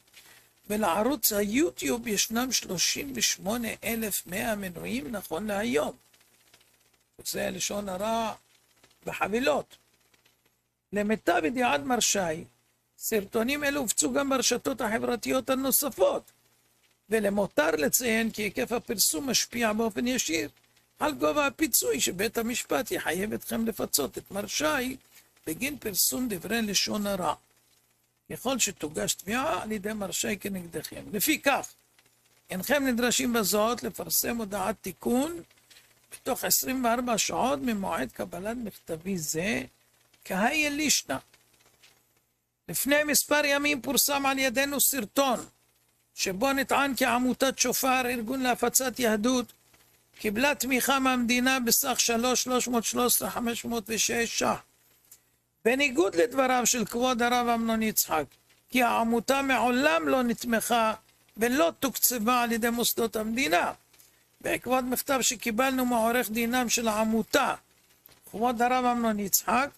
ולערוץ היוטיוב ישנם 38,100 מנויים נכון להיום. זה לשון הרע בחבילות. למיטב ידיעת מרשי, סרטונים אלו הופצו גם ברשתות החברתיות הנוספות, ולמותר לציין כי היקף הפרסום משפיע באופן ישיר על גובה הפיצוי שבית המשפט יחייב אתכם לפצות את מרשי בגין פרסום דברי לשון הרע, ככל שתוגש תביעה על ידי מרשי כנגדכם. לפי כך, אינכם נדרשים בזאת לפרסם הודעת תיקון בתוך 24 שעות ממועד קבלת מכתבי זה, כהאי לישנא. לפני מספר ימים פורסם על ידינו סרטון, שבו נטען כי עמותת שופר, ארגון להפצת יהדות, קיבלה תמיכה מהמדינה בסך 3,313,506 ש"ח. בניגוד לדבריו של כבוד הרב אמנון יצחק, כי העמותה מעולם לא נתמכה ולא תוקצבה על ידי מוסדות המדינה. בעקבות מכתב שקיבלנו מעורך דינם של העמותה, כבוד הרב אמנון יצחק,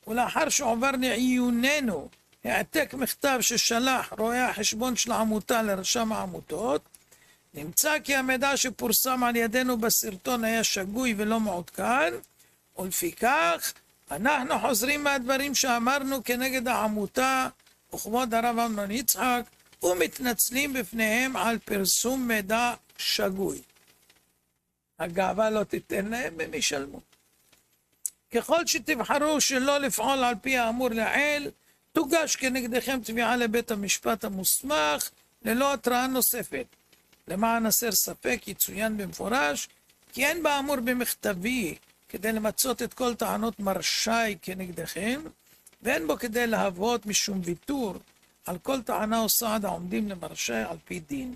ולאחר שעובר לעיוננו העתק מכתב ששלח רואה החשבון של העמותה לרשם העמותות, נמצא כי המידע שפורסם על ידינו בסרטון היה שגוי ולא מעודכן, ולפיכך אנחנו חוזרים מהדברים שאמרנו כנגד העמותה וכבוד הרב אמנון יצחק, ומתנצלים בפניהם על פרסום מידע שגוי. הגאווה לא תיתן להם, הם ישלמו. ככל שתבחרו שלא לפעול על פי האמור לעיל, תוגש כנגדכם תביעה לבית המשפט המוסמך ללא התראה נוספת. למען הסר ספק יצוין במפורש כי אין באמור במכתבי כדי למצות את כל טענות מרשי כנגדכם, ואין בו כדי להוות משום ויתור על כל טענה או סעד העומדים למרשי על פי דין.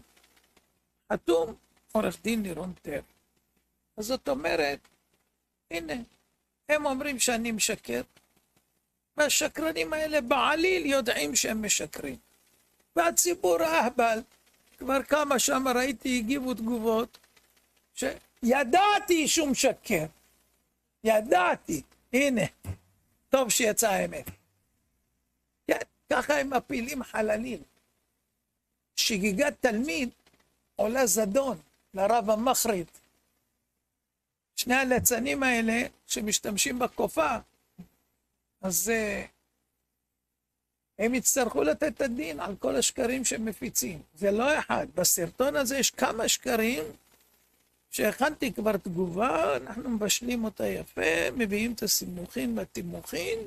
חתום עורך דין לירון טרי. אז זאת אומרת, הנה, הם אומרים שאני משקר, והשקרנים האלה בעליל יודעים שהם משקרים. והציבור אהבל, כבר כמה שם ראיתי הגיבו תגובות, שידעתי שהוא משקר. ידעתי, הנה, טוב שיצא האמת. כן, ככה הם מפילים חללים. שגיגת תלמיד עולה זדון לרב המחריד. שני הליצנים האלה שמשתמשים בקופה, אז הם יצטרכו לתת את הדין על כל השקרים שהם מפיצים. זה לא אחד. בסרטון הזה יש כמה שקרים שהכנתי כבר תגובה, אנחנו מבשלים אותה יפה, מביאים את הסימוכין והתימוכין,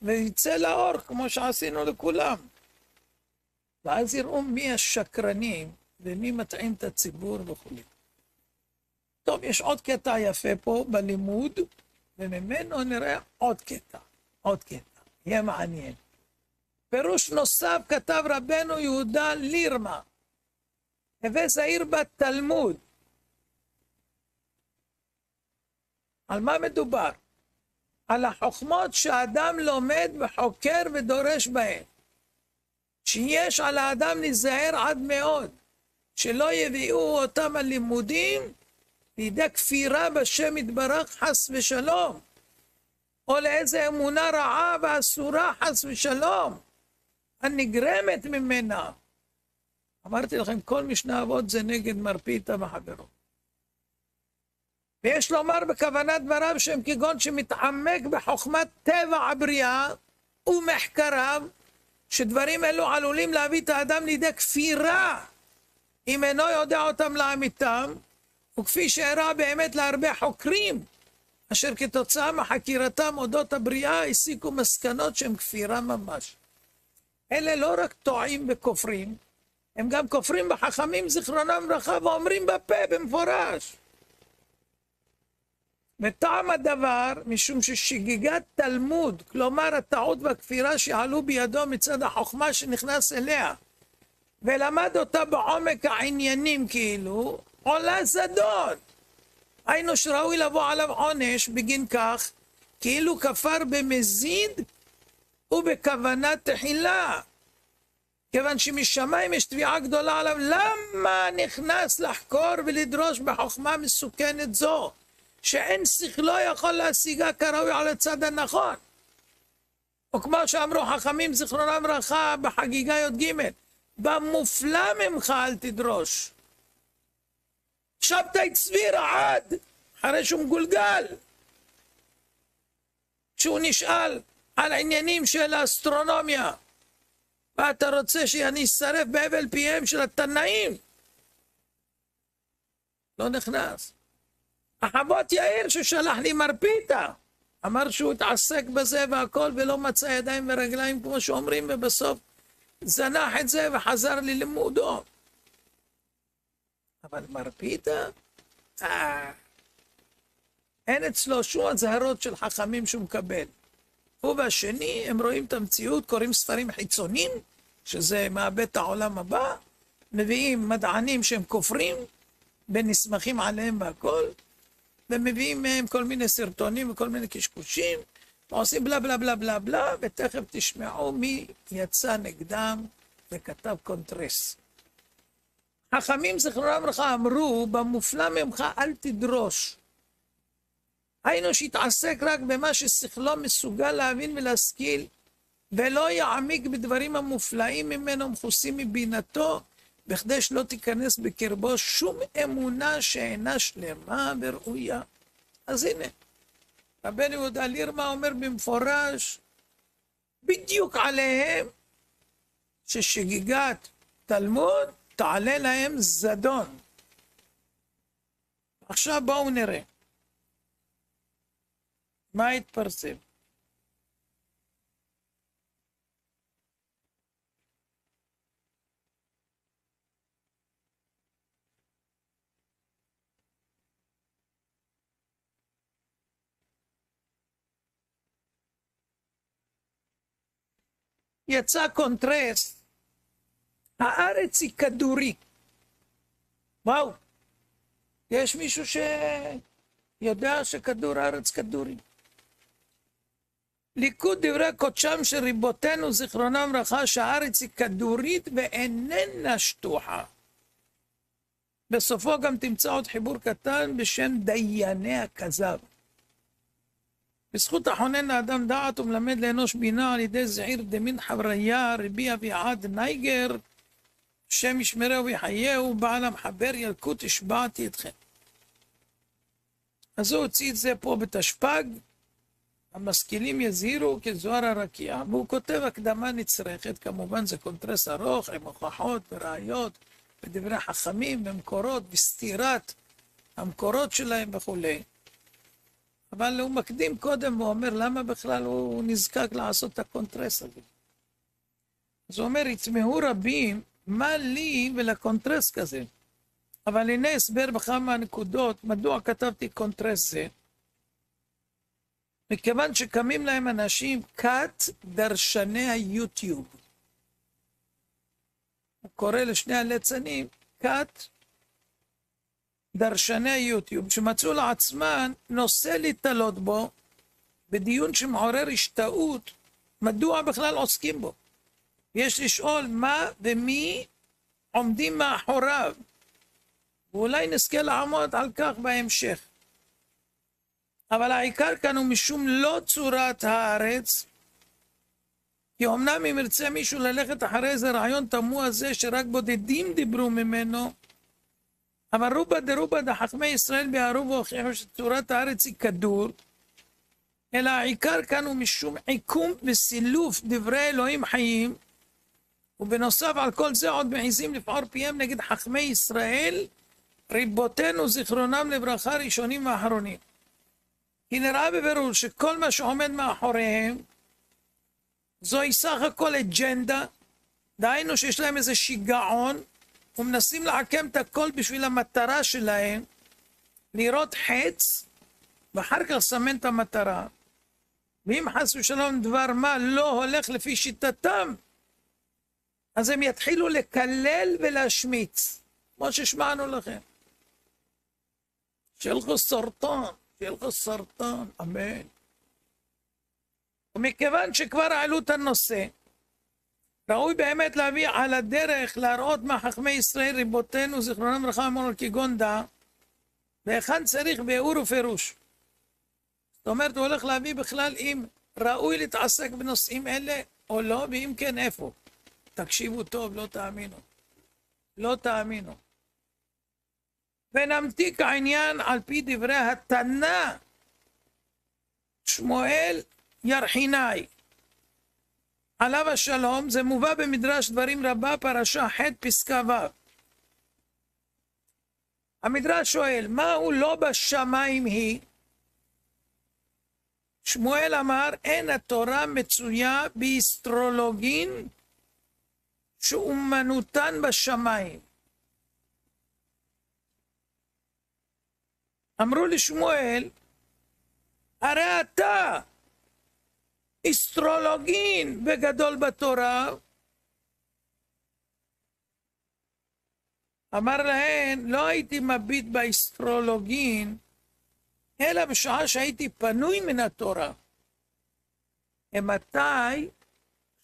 ויצא לאור כמו שעשינו לכולם. ואז יראו מי השקרנים ומי מטעים את הציבור וכו'. טוב, יש עוד קטע יפה פה בלימוד, וממנו נראה עוד קטע. יהיה מעניין. פירוש נוסף כתב רבנו יהודה לירמה, הווה זהיר בתלמוד. על מה מדובר? על החוכמות שהאדם לומד וחוקר ודורש בהן. שיש על האדם להיזהר עד מאוד, שלא יביאו אותם הלימודים לידי כפירה בשם יתברך חס ושלום, או לאיזה אמונה רעה ואסורה חס ושלום, הנגרמת ממנה. אמרתי לכם, כל משנה אבות זה נגד מר פיתה וחברו. ויש לומר בכוונת דבריו שהם כגון שמתעמק בחוכמת טבע הבריאה ומחקריו, שדברים אלו עלולים להביא את האדם לידי כפירה, אם אינו יודע אותם לאמיתם, וכפי שהראה באמת להרבה חוקרים, אשר כתוצאה מחקירתם אודות הבריאה הסיקו מסקנות שהם כפירה ממש. אלה לא רק טועים וכופרים, הם גם כופרים בחכמים זיכרונם לברכה ואומרים בפה במפורש. וטעם הדבר, משום ששגיגת תלמוד, כלומר הטעות והכפירה שעלו בידו מצד החוכמה שנכנס אליה, ולמד אותה בעומק העניינים כאילו, עולה זדון. היינו שראוי לבוא עליו עונש בגין כך, כאילו כפר במזיד ובכוונת תחילה. כיוון שמשמיים יש תביעה גדולה עליו, למה נכנס לחקור ולדרוש בחוכמה מסוכנת זו, שאין שכלו יכול להשיגה כראוי על הצד הנכון. או כמו שאמרו חכמים זיכרונם לברכה בחגיגה י"ג, במופלא ממך אל תדרוש. שבתאי צבי רעד, אחרי שהוא מגולגל. כשהוא נשאל על העניינים של האסטרונומיה, ואתה רוצה שאני אשרף בהבל פיהם של התנאים? לא נכנס. החוות יאיר ששלח לי מר פיתה, אמר שהוא התעסק בזה והכל ולא מצא ידיים ורגליים כמו שאומרים, ובסוף זנח את זה וחזר ללימודו. אבל מר פיתה, אין אצלו שום הזהרות של חכמים שהוא מקבל. הוא והשני, הם רואים את המציאות, קוראים ספרים חיצוניים, שזה מאבד את העולם הבא, מביאים מדענים שהם כופרים, ונסמכים עליהם והכל, ומביאים מהם כל מיני סרטונים וכל מיני קשקושים, ועושים בלה בלה בלה בלה בלה, ותכף תשמעו מי יצא נגדם וכתב קונטרס. חכמים זכרונם לברכה אמרו, במופלא ממך אל תדרוש. היינו שיתעסק רק במה ששכלו מסוגל להבין ולהשכיל, ולא יעמיק בדברים המופלאים ממנו מכוסים מבינתו, בכדי שלא תיכנס בקרבו שום אמונה שאינה שלמה וראויה. אז הנה, רבנו יהודה לירמה אומר במפורש, בדיוק עליהם, ששגיגת תלמוד תעלה להם זדון. עכשיו בואו נראה. מה התפרסם? יצא קונטרס, הארץ היא כדורי. וואו, יש מישהו שיודע שכדור הארץ כדורי. ליכוד דברי קודשם של ריבותינו זיכרונם לברכה שהארץ היא כדורית ואיננה שטוחה. בסופו גם תמצא עוד חיבור קטן בשם דייני הכזב. בזכות החונן לאדם דעת ומלמד לאנוש בינה על ידי זעיר דמין חבריה רבי אביעד נייגר, שם ישמרהו ויחייהו, בעל המחבר ילקוט השבעתי אתכם. אז הוא הוציא את זה פה בתשפ"ג, המשכילים יזהירו כזוהר הרקיע, והוא כותב הקדמה נצרכת, כמובן זה קונטרס ארוך עם הוכחות וראיות ודברי חכמים ומקורות וסתירת המקורות שלהם וכו'. אבל הוא מקדים קודם ואומר למה בכלל הוא נזקק לעשות את הקונטרס הזה. אז הוא אומר, יתמהו רבים, מה לי ולקונטרס כזה? אבל הנה הסבר בכמה נקודות, מדוע כתבתי קונטרס זה? מכיוון שקמים להם אנשים כת דרשני היוטיוב. הוא קורא לשני הליצנים כת דרשני היוטיוב, שמצאו לעצמן נושא להתעלות בו, בדיון שמעורר השתאות, מדוע בכלל עוסקים בו. יש לשאול מה ומי עומדים מאחוריו, ואולי נזכה לעמוד על כך בהמשך. אבל העיקר כאן הוא משום לא צורת הארץ, כי אמנם אם ירצה מישהו ללכת אחרי איזה רעיון תמוה זה שרק בודדים דיברו ממנו, אבל רובה דרובה דחכמי ישראל ביארו והוכיחו שצורת הארץ היא כדור, אלא העיקר כאן הוא משום עיקום וסילוף דברי אלוהים חיים, ובנוסף על כל זה עוד מעיזים לפעור פיהם נגד חכמי ישראל, ריבותינו זיכרונם לברכה ראשונים ואחרונים. כי נראה בבירור שכל מה שעומד מאחוריהם, זוהי סך הכל אג'נדה, דהיינו שיש להם איזה שיגעון, ומנסים לעקם את הכל בשביל המטרה שלהם, לראות חץ, ואחר כך לסמן את המטרה. ואם חס ושלום דבר מה לא הולך לפי שיטתם, אז הם יתחילו לקלל ולהשמיץ, כמו ששמענו לכם. שילכו סרטן, שילכו סרטן, אמן. ומכיוון שכבר העלו את הנושא, ראוי באמת להביא על הדרך, להראות מה חכמי ישראל ריבותינו, זיכרונם לברכה אמרו כגון דא, והיכן צריך ביאור ופירוש. זאת אומרת, הוא הולך להביא בכלל אם ראוי להתעסק בנושאים אלה או לא, ואם כן איפה. תקשיבו טוב, לא תאמינו. לא תאמינו. ונמתיק העניין על פי דברי התנא, שמואל ירחיני. עליו השלום, זה מובא במדרש דברים רבה, פרשה ח' פסקה ו'. המדרש שואל, מהו לא בשמיים היא? שמואל אמר, אין התורה מצויה באסטרולוגין שאומנותן בשמיים. אמרו לשמואל, הרי אתה אסטרולוגין וגדול בתורה, אמר להן, לא הייתי מביט באסטרולוגין, אלא בשעה שהייתי פנוי מן התורה. מתי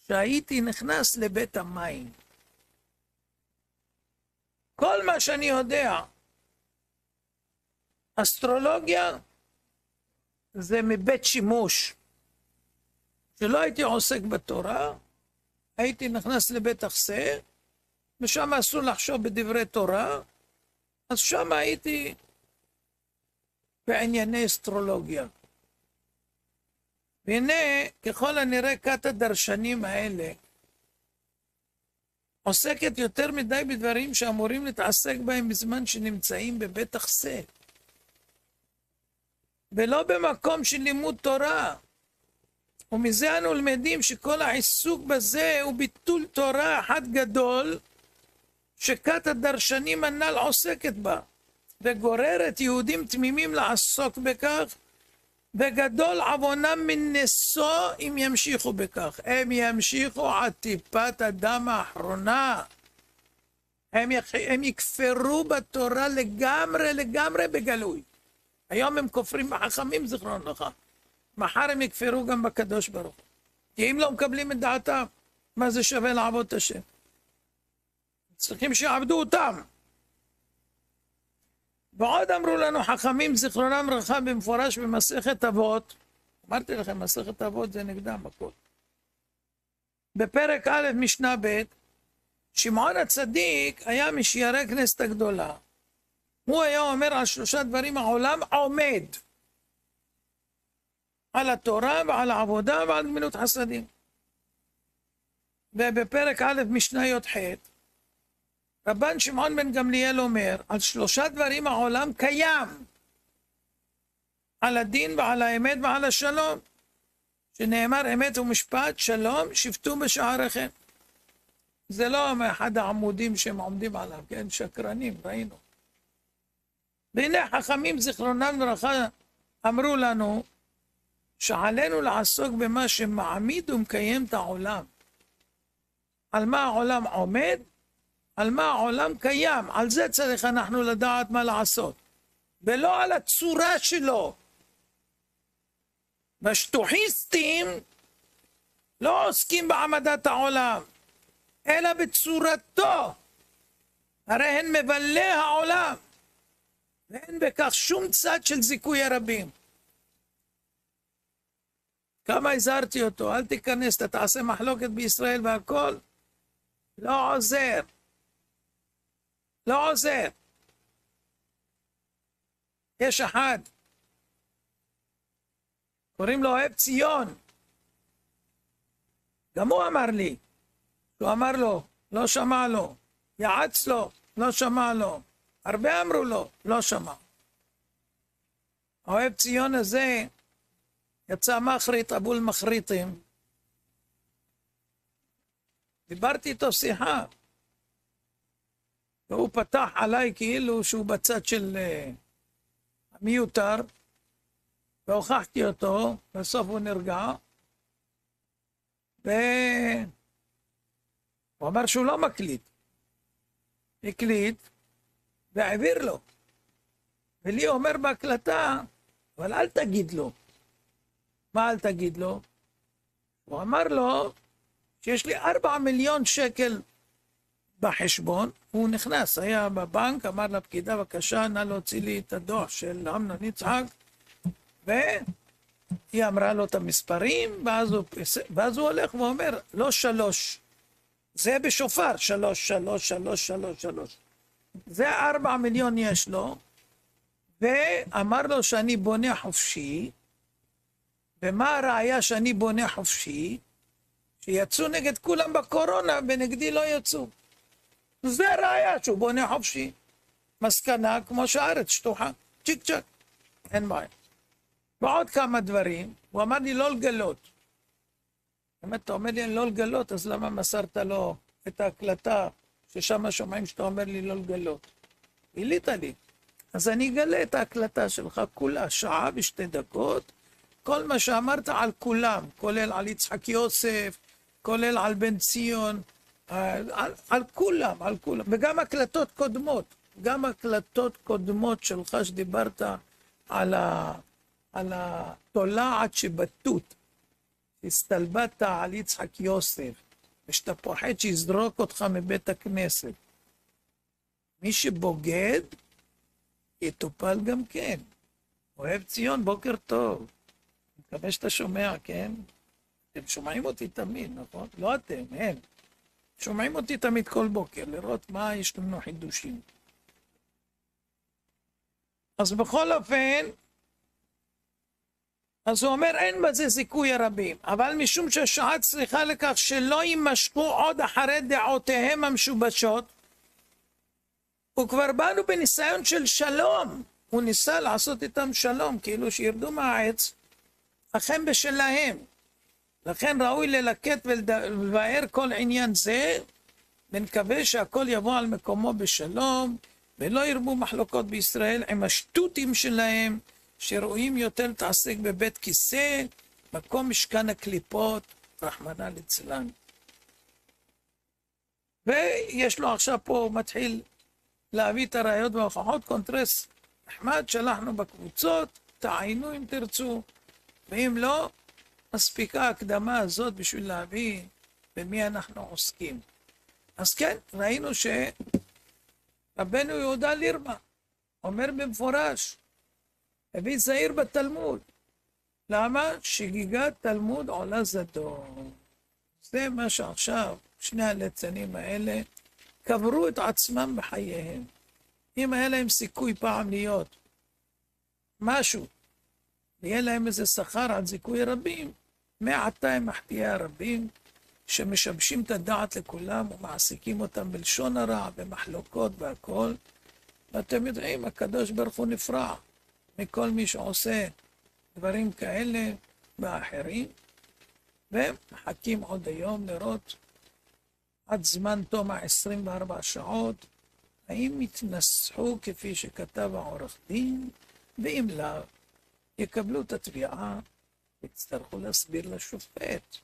שהייתי נכנס לבית המים. כל מה שאני יודע, אסטרולוגיה, זה מבית שימוש. שלא הייתי עוסק בתורה, הייתי נכנס לבית החסה, ושם אסור לחשוב בדברי תורה, אז שם הייתי בענייני אסטרולוגיה. והנה, ככל הנראה, כת הדרשנים האלה עוסקת יותר מדי בדברים שאמורים להתעסק בהם בזמן שנמצאים בבית החסה. ולא במקום של לימוד תורה. ומזה אנו למדים שכל העיסוק בזה הוא ביטול תורה אחד גדול, שכת הדרשנים הנ"ל עוסקת בה, וגוררת יהודים תמימים לעסוק בכך, וגדול עוונם מנשוא אם ימשיכו בכך. הם ימשיכו עד טיפת הדם האחרונה. הם יכפרו בתורה לגמרי בגלוי. היום הם כופרים בחכמים, זיכרון לך. מחר הם יכפרו גם בקדוש ברוך הוא. כי אם לא מקבלים את דעתם, מה זה שווה לעבוד את השם? צריכים שיעבדו אותם. ועוד אמרו לנו חכמים זיכרונם לברכה במפורש במסכת אבות, אמרתי לכם, מסכת אבות זה נגדם הכל. בפרק א' משנה ב', שמעון הצדיק היה משיירי כנסת הגדולה. הוא היה אומר על 3 דברים, העולם עומד. על התורה ועל העבודה ועל גמילות חסדים. ובפרק א' משנה י"ח, רבן שמעון בן גמליאל אומר, על 3 דברים העולם קיים. על הדין ועל האמת ועל השלום. שנאמר אמת ומשפט, שלום, שפטו בשעריכם. זה לא מאחד העמודים שהם עומדים עליו, כן? שקרנים, ראינו. והנה חכמים זיכרונם לברכה אמרו לנו, שעלינו לעסוק במה שמעמיד ומקיים את העולם. על מה העולם עומד? על מה העולם קיים. על זה צריך אנחנו לדעת מה לעשות. ולא על הצורה שלו. והשטוחיסטים לא עוסקים בעמדת העולם, אלא בצורתו. הרי הן מבלי העולם. ואין בכך שום צד של זיכוי הרבים. כמה הזהרתי אותו, אל תיכנס, אתה תעשה מחלוקת בישראל והכל. לא עוזר. לא עוזר. יש אחד, קוראים לו אוהב ציון. גם הוא אמר לי, הוא אמר לו, לא שמע לו, יעץ לו, לא שמע לו. הרבה אמרו לו, לא שמע. אוהב ציון הזה, יצא מחריט, אבול מחריטים. דיברתי איתו שיחה. והוא פתח עליי כאילו שהוא בצד של המיותר. והוכחתי אותו, בסוף הוא נרגע. והוא אמר שהוא לא מקליט. הקליט, והעביר לו. ולי אומר בהקלטה, אבל אל תגיד לו. מה אל תגיד לו? הוא אמר לו שיש לי 4 מיליון שקל בחשבון. הוא נכנס, היה בבנק, אמר לפקידה, בבקשה, נא להוציא לי את הדוח של אמנון יצחק, והיא אמרה לו את המספרים, ואז הוא הולך ואומר, לא 3, זה בשופר, 3, 3, 3, 3, 3. זה 4 מיליון יש לו, ואמר לו שאני בונה חופשי, ומה הראיה שאני בונה חופשי? שיצאו נגד כולם בקורונה, ונגדי לא יצאו. זה הראיה שהוא בונה חופשי. מסקנה כמו שהארץ שטוחה, צ'יק צ'ק, אין בעיה. ועוד כמה דברים, הוא אמר לי לא לגלות. אם אתה אומר לי לא לגלות, אז למה מסרת לו את ההקלטה, ששם שומעים שאתה אומר לי לא לגלות? גילית לי. אז אני אגלה את ההקלטה שלך כולה, 1 שעה ו2 דקות, כל מה שאמרת על כולם, כולל על יצחק יוסף, כולל על בן ציון, על כולם, על כולם. וגם הקלטות קודמות, גם הקלטות קודמות שלך שדיברת על התולעת שבתות, הסתלבטת על יצחק יוסף, ושאתה פוחד שיזרוק אותך מבית הכנסת. מי שבוגד, יטופל גם כן. אוהב ציון, בוקר טוב. מקווה שאתה שומע, כן? אתם שומעים אותי תמיד, נכון? לא אתם, הם. שומעים אותי תמיד כל בוקר, לראות מה יש לנו חידושים. אז בכל אופן, אז הוא אומר, אין בזה זיכוי הרבים, אבל משום שהשעה צריכה לכך שלא יימשכו עוד אחרי דעותיהם המשובשות, וכבר באנו בניסיון של שלום, הוא ניסה לעשות איתם שלום, כאילו שירדו מהעץ, אכן בשלהם. לכן ראוי ללקט ולבאר כל עניין זה, ונקווה שהכל יבוא על מקומו בשלום, ולא ירבו מחלוקות בישראל עם השטותים שלהם, שראויים יותר להתעסק בבית כיסא, מקום משכן הקליפות, רחמנא ליצלן. ויש לו עכשיו פה, הוא מתחיל להביא את הראיות וההוכחות, קונטרס נחמד, שלחנו בקבוצות, תעיינו אם תרצו, ואם לא, מספיקה ההקדמה הזאת בשביל להביא במי אנחנו עוסקים. אז כן, ראינו שרבנו יהודה לירמה אומר במפורש, הביא זהיר בתלמוד. למה? שגיגת תלמוד עולה זדון. זה מה שעכשיו שני הליצנים האלה קברו את עצמם בחייהם. אם היה להם סיכוי פעם להיות משהו, ויהיה להם איזה שכר על זיכוי רבים, מעתה הם מחטיאי הרבים, שמשבשים את הדעת לכולם ומעסיקים אותם בלשון הרע, במחלוקות והכל. ואתם יודעים, הקדוש ברוך הוא נפרע מכל מי שעושה דברים כאלה ואחרים, והם מחכים עוד היום לראות עד זמן תום 24 שעות, האם יתנסחו כפי שכתב העורך דין, ואם לא, יקבלו את התביעה, יצטרכו להסביר לשופט.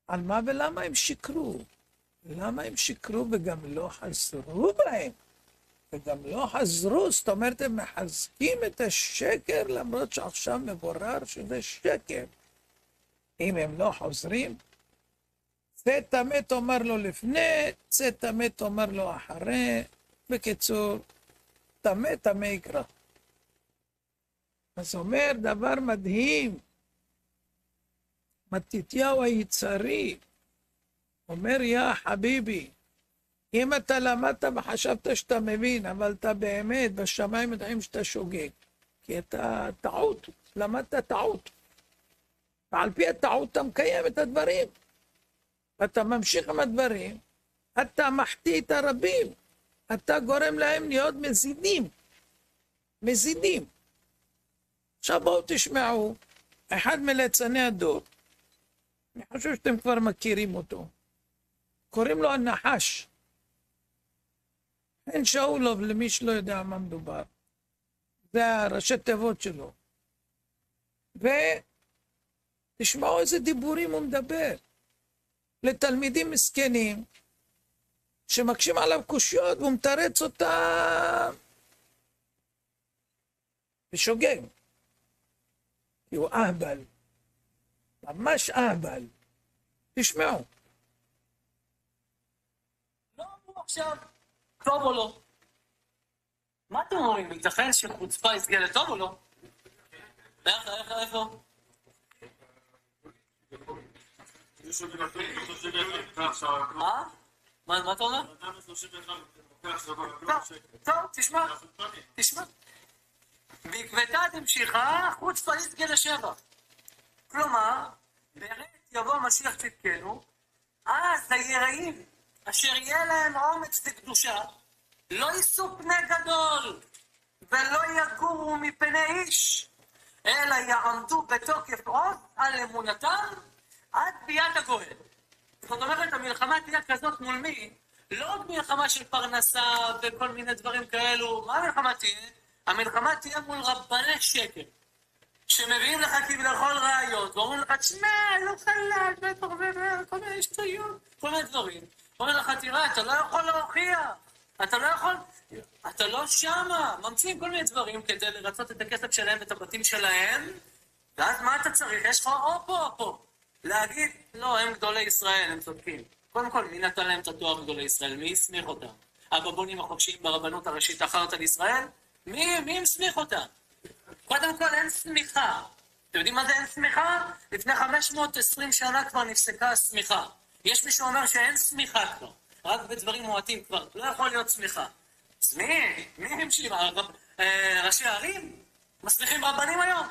על מה ולמה הם שיקרו? למה הם שיקרו וגם לא חזרו בהם? וגם לא חזרו, זאת אומרת, הם מחזקים את השקר, למרות שעכשיו מבורר שזה שקר. אם הם לא חוזרים, צא טמא תאמר לו לפני, צא טמא תאמר לו אחרי. בקיצור, טמא טמא יקרא. אז אומר דבר מדהים, מתתיהו היצרי, אומר יא חביבי, אם אתה למדת וחשבת שאתה מבין, אבל אתה באמת בשמיים יודעים שאתה שוגג, כי אתה טעות, למדת טעות. ועל פי הטעות אתה מקיים את הדברים. ואתה ממשיך עם הדברים, אתה מחטיא את הרבים, אתה גורם להם להיות מזידים. מזידים. עכשיו בואו תשמעו, אחד מליצני הדור, אני חושב שאתם כבר מכירים אותו, קוראים לו הנחש. אין שאולוב למי שלא יודע מה מדובר. זה הראשי תיבות שלו. ותשמעו איזה דיבורים הוא מדבר. לתלמידים מסכנים, שמקשים עליו קושיות, והוא מתרץ אותם. ושוגג. כי הוא אהבל. ממש אהבל. תשמעו. לא אמרו עכשיו, טוב או לא. מה אתם אומרים? ייתכן שחוצפה יסגל לטוב או לא? איפה? מה? מה אתה אומר? טוב, תשמע. בעקבתא דמשיחא חוצפה יסגל לשבע. כלומר, בעת יבוא משיח צדקנו, אז היראים, אשר יהיה להם אומץ וקדושה, לא יישאו פני גדול, ולא יגורו מפני איש, אלא יעמדו בתוקף עוז על אמונתם עד ביאת הגואל. זאת אומרת, המלחמה תהיה כזאת מול מי? לא עוד מלחמה של פרנסה וכל מיני דברים כאלו. מה המלחמה תהיה? המלחמה תהיה מול רבני שקר, שמביאים לך כביכול ראיות, ואומרים לך, תשמע, לא חלש, כל מיני שטויות, כל מיני דברים. אומרים לך, תראה, אתה לא יכול להוכיח, אתה לא שמה, ממציאים כל מיני דברים כדי לרצות את הכסף שלהם ואת הבתים שלהם, ואז מה אתה צריך? יש לך או פה. להגיד, לא, הם גדולי ישראל, הם צודקים. קודם כל, מי נתן להם את התואר גדולי ישראל? מי הסמיך אותם? הבבונים החופשיים ברבנות הראשית אחרת על ישראל? מי הסמיך אותם? קודם כל, אין סמיכה. אתם יודעים מה זה אין סמיכה? לפני 520 שנה כבר נפסקה הסמיכה. יש מי שאומר שאין סמיכה כבר. רק בדברים מועטים כבר. לא יכול להיות סמיכה. אז מי המשיך? ראשי הערים? מסמיכים רבנים היום?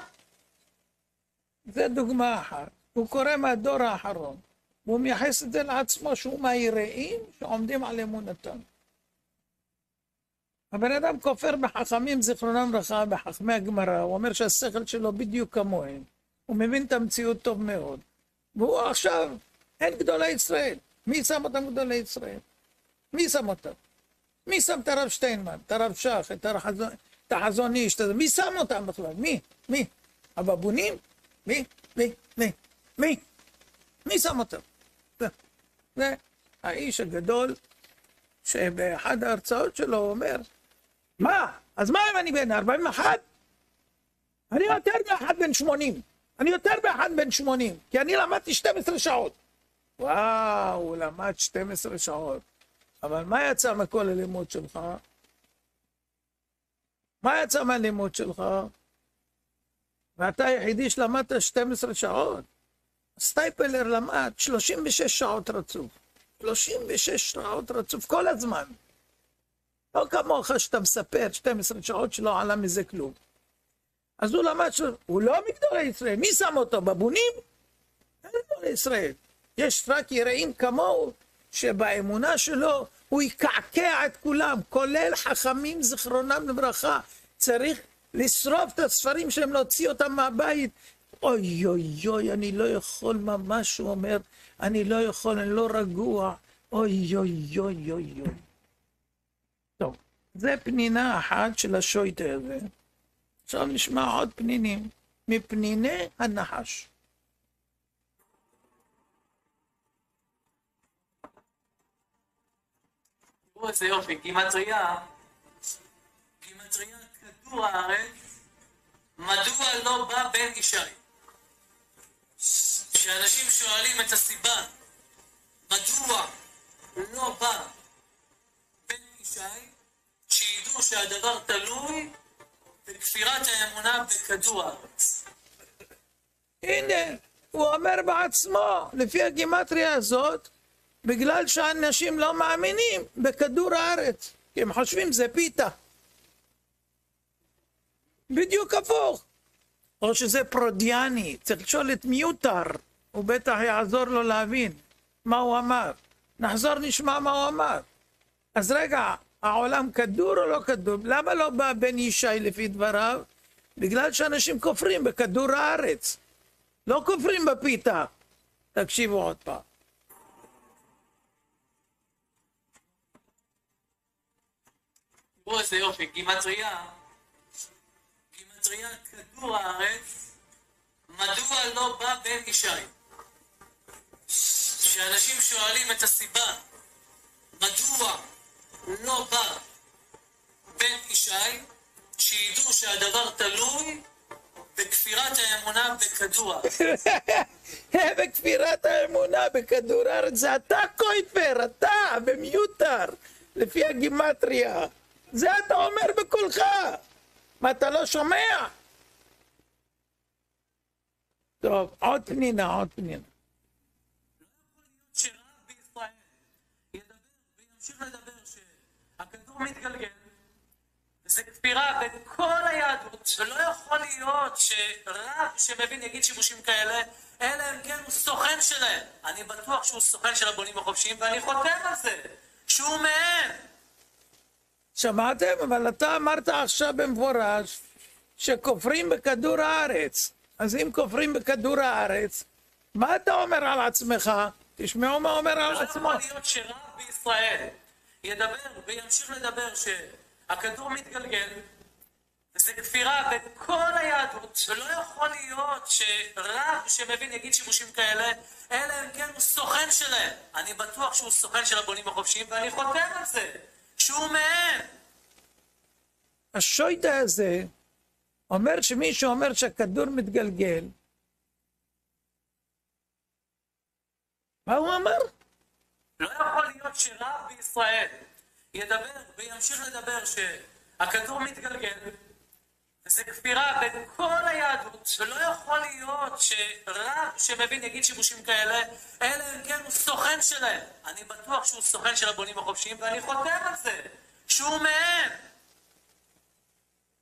זה דוגמה אחת. הוא קורא מהדור האחרון. והוא מייחס את זה לעצמו שהוא מהיראים שעומדים על אמונתם. הבן אדם כופר בחכמים זיכרונם לברכה, בחכמי הגמרא, הוא אומר שהשכל שלו בדיוק כמוהם. הוא מבין את המציאות טוב מאוד. והוא עכשיו, אין גדולי ישראל. מי שם אותם גדולי ישראל? מי שם אותם? מי שם את הרב שטיינמן, את הרב שך, את החזון איש, מי שם אותם בכלל? מי? הבבונים? מי שם אותם? זה האיש הגדול שבאחד ההרצאות שלו הוא אומר, מה? אז מה אם אני בן 41? אני יותר באחד בן 80. כי אני למדתי 12 שעות. וואו, הוא למד 12 שעות. אבל מה יצא מכל הלימוד שלך? מה יצא מהלימוד שלך? ואתה היחידי שלמדת 12 שעות. סטייפלר למד 36 שעות רצוף. 36 שעות רצוף כל הזמן. לא כמוך שאתה מספר 12 שעות שלא עלה מזה כלום. אז הוא למד, הוא לא מגדולי ישראל. מי שם אותו? בבונים? אין גדולי ישראל. יש רק יראים כמוהו, שבאמונה שלו הוא יקעקע את כולם, כולל חכמים זיכרונם לברכה. צריך לשרוף את הספרים שלהם, להוציא אותם מהבית. אוי אוי אוי, אני לא יכול ממש, הוא אומר, אני לא יכול, אני לא רגוע. אוי אוי אוי אוי אוי. טוב, זה פנינה אחת של השויטה הזה. עכשיו נשמע עוד פנינים, מפניני הנחש. תראו איזה יופי, גימטריה כדור הארץ, מדוע לא בא בן ישי? כשאנשים שואלים את הסיבה, מדוע לא בא בן ישי, שידעו שהדבר תלוי בכפירת האמונה בכדור הארץ. הנה, הוא אומר בעצמו, לפי הגימטריה הזאת, בגלל שאנשים לא מאמינים בכדור הארץ, כי הם חושבים זה פיתה. בדיוק הפוך. או שזה פרודיאני, צריך לשאול את מיותר, הוא בטח יעזור לו להבין מה הוא אמר. נחזור נשמע מה הוא אמר. אז רגע, העולם כדור או לא כדור? למה לא בא בן ישי לפי דבריו? בגלל שאנשים כופרים בכדור הארץ. לא כופרים בפיתה. תקשיבו עוד פעם. תראו איזה יופי, גימטריה כדור הארץ, מדוע לא בא בן ישי? כשאנשים שואלים את הסיבה, מדוע לא בא בן ישי, שידעו שהדבר תלוי בכפירת האמונה בכדור הארץ. בכפירת האמונה בכדור הארץ, זה אתה קויפר, אתה במיותר, לפי הגימטריה. זה אתה אומר בקולך. מה, אתה לא שומע? טוב, עוד פנינה. שרב בישראל ידבר וימשיך לדבר שהכדור מתגלגל, זה כפירה בכל היהדות, ולא יכול להיות שרב שמבין יגיד שימושים כאלה, אלא אם כן הוא סוכן שלהם. אני בטוח שהוא סוכן של הבונים החופשיים, ואני חותם על זה, שהוא מהם. שמעתם? אבל אתה אמרת עכשיו במפורש שכופרים בכדור הארץ. אז אם כופרים בכדור הארץ, מה אתה אומר על עצמך? תשמעו מה אומר על עצמו. לא יכול להיות שרב בישראל ידבר וימשיך לדבר שהכדור מתגלגל, זה כפירה בכל היהדות, ולא יכול להיות שרב שמבין יגיד שימושים כאלה, אלא אם כן הוא סוכן שלהם. אני בטוח שהוא סוכן של הבונים החופשיים, ואני חותם על זה, שהוא מהם. השוידה הזה אומר שמי שאומר שהכדור מתגלגל, מה הוא אמר? לא יכול להיות שרב בישראל ידבר וימשיך לדבר שהכדור מתגלגל, וזה כפירה בכל היהדות, ולא יכול להיות שרב שמבין יגיד שימושים כאלה, אלא אם כן הוא סוכן שלהם. אני בטוח שהוא סוכן של הבונים החופשיים, ואני חותם על זה, שהוא מהם.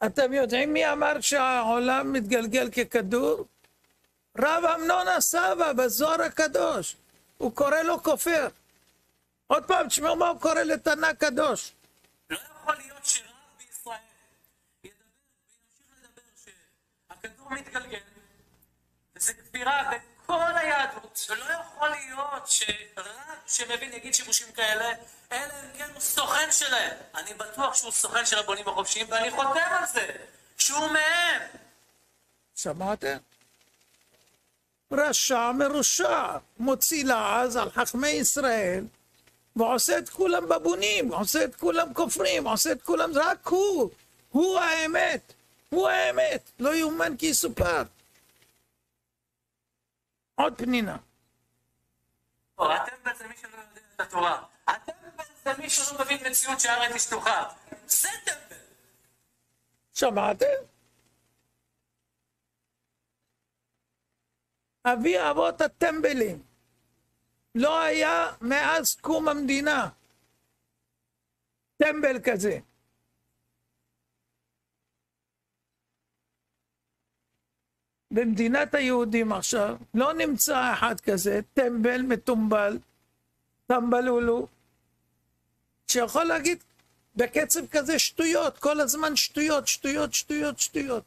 אתם יודעים מי אמר שהעולם מתגלגל ככדור? רב אמנון הסבא בזוהר הקדוש. הוא קורא לו כופר. עוד פעם, תשמעו מה הוא קורא לתנא קדוש. לא יכול להיות שרב בישראל ידבר וימשיך לדבר שהכדור מתגלגל, וזה כפירה בכל היהדות, ולא יכול להיות שרב שמבין יגיד שימושים כאלה, אלא אם כן הוא סוכן שלהם. אני בטוח שהוא סוכן של הבונים החופשיים, ואני חותם על זה, שהוא מהם. שמעתם? רשע מרושע, מוציא לעז על חכמי ישראל, ועושה את כולם בבונים, עושה את כולם כופרים, עושה את כולם, רק הוא האמת, הוא האמת, לא יאומן כי יסופר. עוד פנינה. אתם בעצם מי שלא יודע את התורה, אתם בעצם מי שלא מבין מציאות שהארץ היא שטוחה, זה טמבל. שמעתם? אבי אבות הטמבלים. לא היה מאז קום המדינה טמבל כזה. במדינת היהודים עכשיו לא נמצא אחד כזה, טמבל מטומבל, טמבלולו, שיכול להגיד בקצב כזה שטויות, כל הזמן שטויות, שטויות, שטויות, שטויות.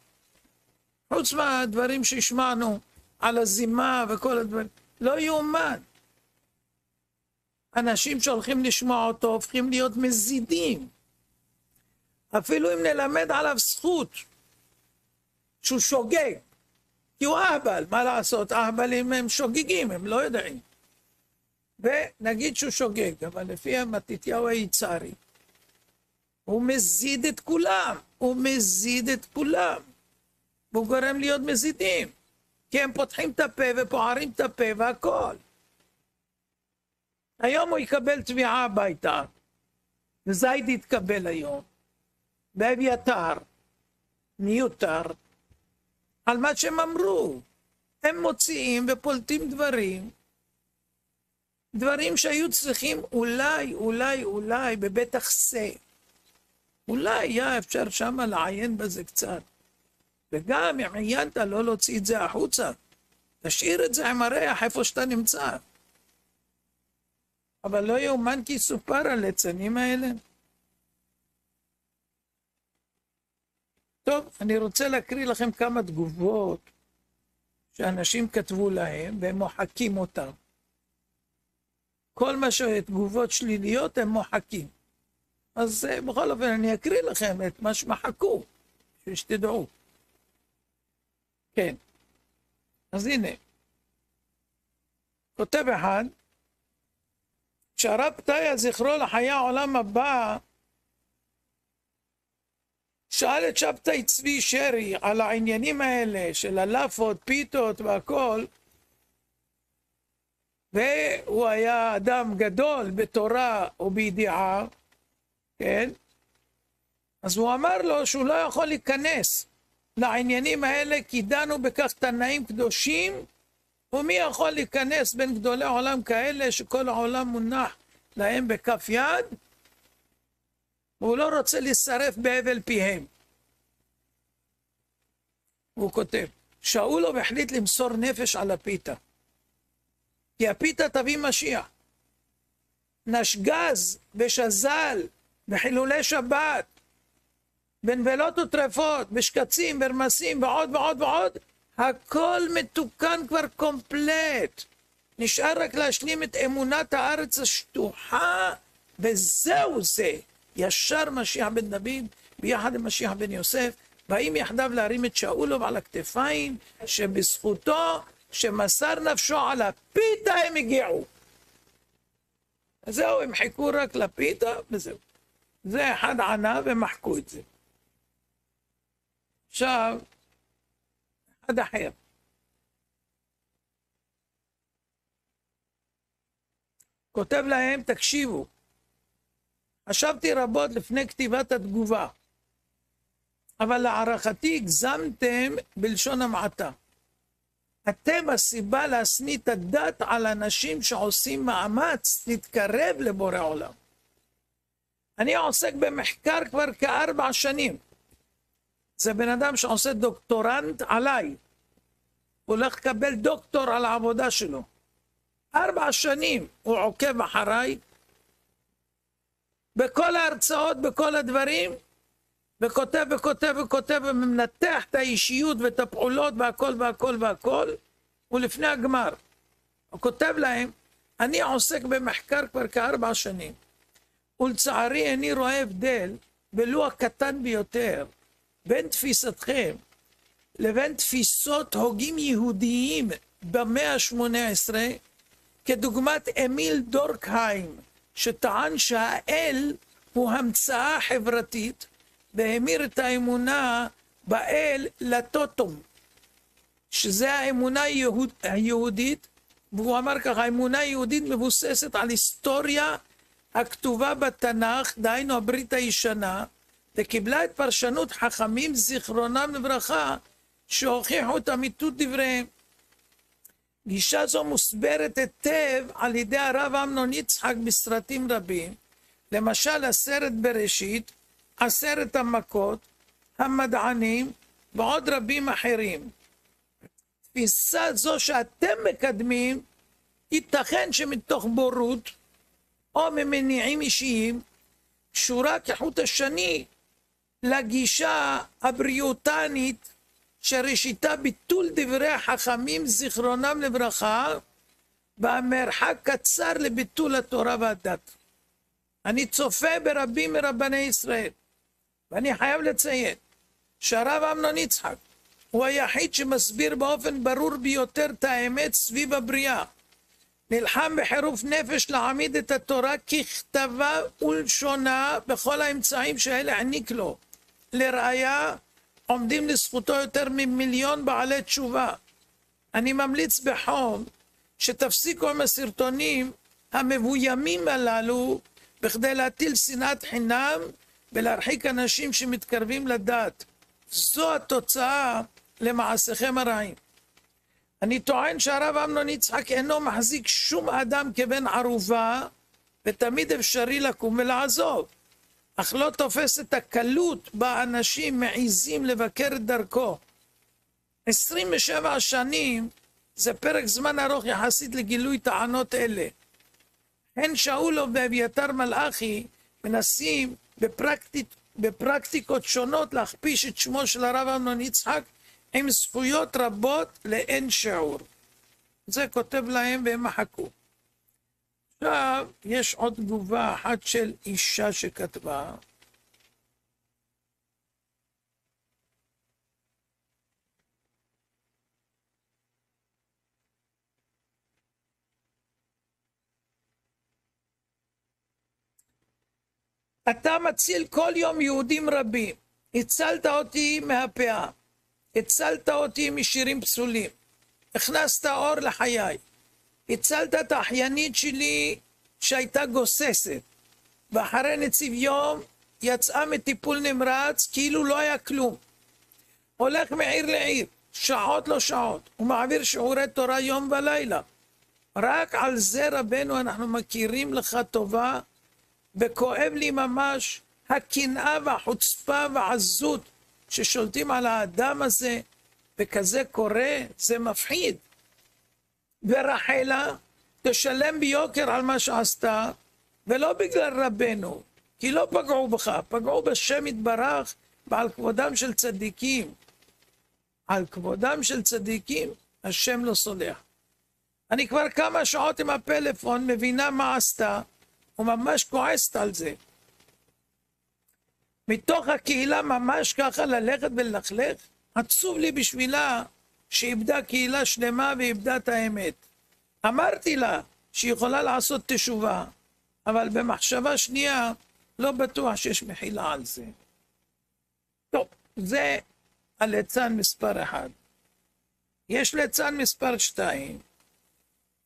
חוץ מהדברים שהשמענו על הזימה וכל הדברים, לא יאומן. אנשים שהולכים לשמוע אותו הופכים להיות מזידים. אפילו אם נלמד עליו זכות שהוא שוגג, כי הוא אהבל, מה לעשות? אהבלים הם שוגגים, הם לא יודעים. ונגיד שהוא שוגג, אבל לפי המתתיהו היצרי, הוא מזיד את כולם, הוא מזיד את כולם. והוא גורם להיות מזידים, כי הם פותחים את הפה ופוערים את הפה והכל. היום הוא יקבל תביעה הביתה, וזייד יתקבל היום, באביתר, מיותר, על מה שהם אמרו. הם מוציאים ופולטים דברים שהיו צריכים אולי בבית החסה. אולי היה אפשר שם לעיין בזה קצת. וגם אם עיינת לא להוציא את זה החוצה, תשאיר את זה עם הריח איפה שאתה נמצא. אבל לא יאומן כי סופר על ליצנים האלה. טוב, אני רוצה להקריא לכם כמה תגובות שאנשים כתבו להם והם מוחקים אותם. כל מה שתגובות שליליות הם מוחקים. אז בכל אופן אני אקריא לכם את מה שמחקו, שתדעו. כן. אז הנה. כותב אחד, שהרב פתיה זכרו לחיי העולם הבא, שאל את שבתאי צבי שרי על העניינים האלה של הלפות, פיתות והכל, והוא היה אדם גדול בתורה ובידיעה, כן? אז הוא אמר לו שהוא לא יכול להיכנס לעניינים האלה, כי דנו בכך תנאים קדושים, ומי יכול להיכנס בין גדולי עולם כאלה שכל העולם מונח להם בכף יד, והוא לא רוצה להישרף בהבל פיהם. הוא כותב, שאולוב החליט למסור נפש על הפיתה, כי הפיתה תביא משיח. נשגז ושזל בחילולי שבת, בנבלות וטרפות, בשקצים, ברמסים ועוד ועוד ועוד, הכל מתוקן כבר קומפלט. נשאר רק להשלים את אמונת הארץ השטוחה, וזהו זה. ישר משיח בן דוד ביחד עם משיח בן יוסף, באים יחדיו להרים את שאולוב על הכתפיים, שבזכותו, שמסר נפשו על הפיתה הם הגיעו. אז זהו, הם חיכו רק לפיתה, וזהו. זה אחד ענה ומחקו את זה. עכשיו, אחד אחר. כותב להם, תקשיבו, חשבתי רבות לפני כתיבת התגובה, אבל להערכתי הגזמתם בלשון המעטה. אתם הסיבה להשניא את הדת על אנשים שעושים מאמץ להתקרב לבורא עולם. אני עוסק במחקר כבר כ4 שנים. זה בן אדם שעושה דוקטורנט עליי. הוא הולך לקבל דוקטור על העבודה שלו. 4 שנים הוא עוקב אחריי, בכל ההרצאות, בכל הדברים, וכותב וכותב וכותב ומנתח את האישיות ואת הפעולות והכל והכל והכל, ולפני הגמר. הוא כותב להם, אני עוסק במחקר כבר כ4 שנים, ולצערי איני רואה הבדל, ולו הקטן ביותר, בין תפיסתכם לבין תפיסות הוגים יהודיים במאה ה-18, כדוגמת אמיל דורקהיים, שטען שהאל הוא המצאה חברתית, והמיר את האמונה באל לטוטום, שזה האמונה היהודית, והוא אמר ככה, האמונה היהודית מבוססת על היסטוריה הכתובה בתנ"ך, דהיינו הברית הישנה, וקיבלה את פרשנות חכמים זיכרונם לברכה, שהוכיחו את אמיתות דבריהם. גישה זו מוסברת היטב על ידי הרב אמנון יצחק בסרטים רבים, למשל הסרט בראשית, 10 המכות, המדענים ועוד רבים אחרים. תפיסה זו שאתם מקדמים, ייתכן שמתוך בורות או ממניעים אישיים, קשורה כחוט השני לגישה הבריאותנית, שראשיתה ביטול דברי החכמים זיכרונם לברכה, והמרחק קצר לביטול התורה והדת. אני צופה ברבים מרבני ישראל, ואני חייב לציין שהרב אמנון יצחק הוא היחיד שמסביר באופן ברור ביותר את האמת סביב הבריאה. נלחם בחירוף נפש להעמיד את התורה ככתבה ולשונה בכל האמצעים שהאל העניק לו. לראיה, עומדים לזכותו יותר מ1,000,000 בעלי תשובה. אני ממליץ בחום שתפסיקו עם הסרטונים המבוימים הללו בכדי להטיל שנאת חינם ולהרחיק אנשים שמתקרבים לדת. זו התוצאה למעשיכם הרעים. אני טוען שהרב אמנון יצחק אינו מחזיק שום אדם כבן ערובה, ותמיד אפשרי לקום ולעזוב, אך לא תופס את הקלות בה אנשים מעיזים לבקר את דרכו. 27 שנים זה פרק זמן ארוך יחסית לגילוי טענות אלה. הן שאולוב ואביתר מלאכי מנסים בפרקטיקות שונות להכפיש את שמו של הרב אמנון יצחק עם זכויות רבות לאין שיעור. זה כותב להם והם מחקו. עכשיו יש עוד תגובה אחת של אישה שכתבה. אתה מציל כל יום יהודים רבים, הצלת אותי מהפאה, הצלת אותי משירים פסולים, הכנסת אור לחיי, הצלת את האחיינית שלי שהייתה גוססת, ואחרי נציב יום יצאה מטיפול נמרץ כאילו לא היה כלום. הולך מעיר לעיר, שעות לא שעות, ומעביר שיעורי תורה יום ולילה. רק על זה רבנו אנחנו מכירים לך טובה, וכואב לי ממש הקנאה והחוצפה והעזות ששולטים על האדם הזה, וכזה קורה, זה מפחיד. ורחלה תשלם ביוקר על מה שעשתה, ולא בגלל רבנו, כי לא פגעו בך, פגעו בשם יתברך ועל כבודם של צדיקים. על כבודם של צדיקים, השם לא סולח. אני כבר כמה שעות עם הפלאפון, מבינה מה עשתה, וממש כועסת על זה. מתוך הקהילה ממש ככה ללכת וללכלך? עצוב לי בשבילה שאיבדה קהילה שלמה ואיבדה את האמת. אמרתי לה שהיא יכולה לעשות תשובה, אבל במחשבה שנייה לא בטוח שיש מחילה על זה. טוב, זה הליצן מספר 1. יש ליצן מספר 2,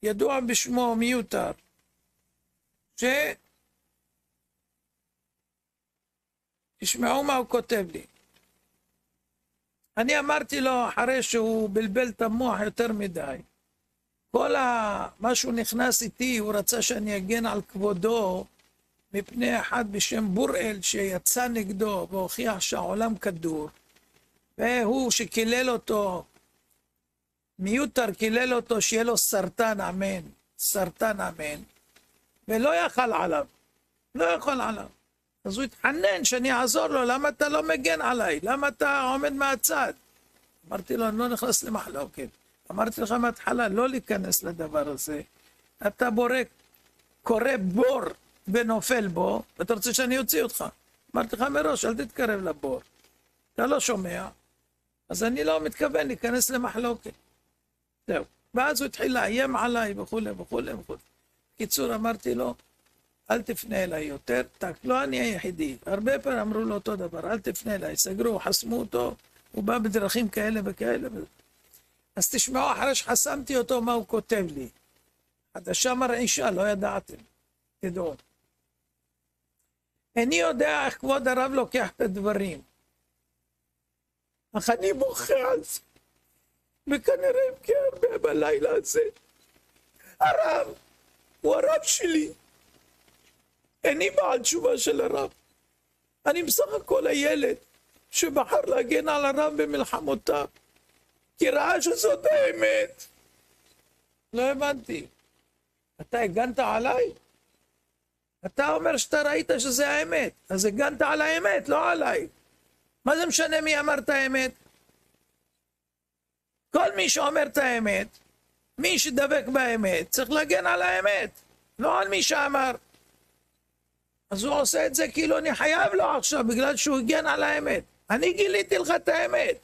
ידוע בשמו מיותר, תשמעו מה הוא כותב לי. אני אמרתי לו, אחרי שהוא בלבל את המוח יותר מדי, מה שהוא נכנס איתי, הוא רצה שאני אגן על כבודו מפני אחד בשם בוראל שיצא נגדו והוכיח שהעולם כדור, והוא שקילל אותו, מיותר קילל אותו שיהיה לו סרטן אמן, סרטן אמן, ולא יכל עליו, לא יכול עליו. אז הוא התחנן שאני אעזור לו, למה אתה לא מגן עליי? למה אתה עומד מהצד? אמרתי לו, אני לא נכנס למחלוקת. אמרתי לך מההתחלה, לא להיכנס לדבר הזה. אתה קורא בור ונופל בו, ואתה רוצה שאני אוציא אותך. אמרתי לך מראש, אל תתקרב לבור. אתה לא שומע, אז אני לא מתכוון להיכנס למחלוקת. זהו. ואז הוא התחיל לאיים עליי וכו' וכו' וכו'. קיצור, אמרתי לו, אל תפנה אליי יותר, לא אני היחידי. הרבה פעמים אמרו לו אותו דבר, אל תפנה אליי, סגרו, חסמו אותו, הוא בא בדרכים כאלה וכאלה. אז תשמעו, אחרי שחסמתי אותו, מה הוא כותב לי. חדשה מרעישה, לא ידעתם. תדעו. איני יודע איך כבוד הרב לוקח את הדברים. אך אני בוכה על זה. וכנראה אבכה הרבה בלילה הזה. הרב, הוא הרב שלי. איני בעל תשובה של הרב. אני בסך הכל הילד שבחר להגן על הרב במלחמותיו. כי ראה שזאת האמת. לא הבנתי. אתה הגנת עליי? אתה אומר שאתה ראית שזה האמת. אז הגנת על האמת, לא עליי. מה זה משנה מי אמר את האמת? כל מי שאומר את האמת, מי שדבק באמת, צריך להגן על האמת. לא על מי שאמר. אז הוא עושה את זה כאילו אני חייב לו עכשיו, בגלל שהוא הגן על האמת. אני גיליתי לך את האמת.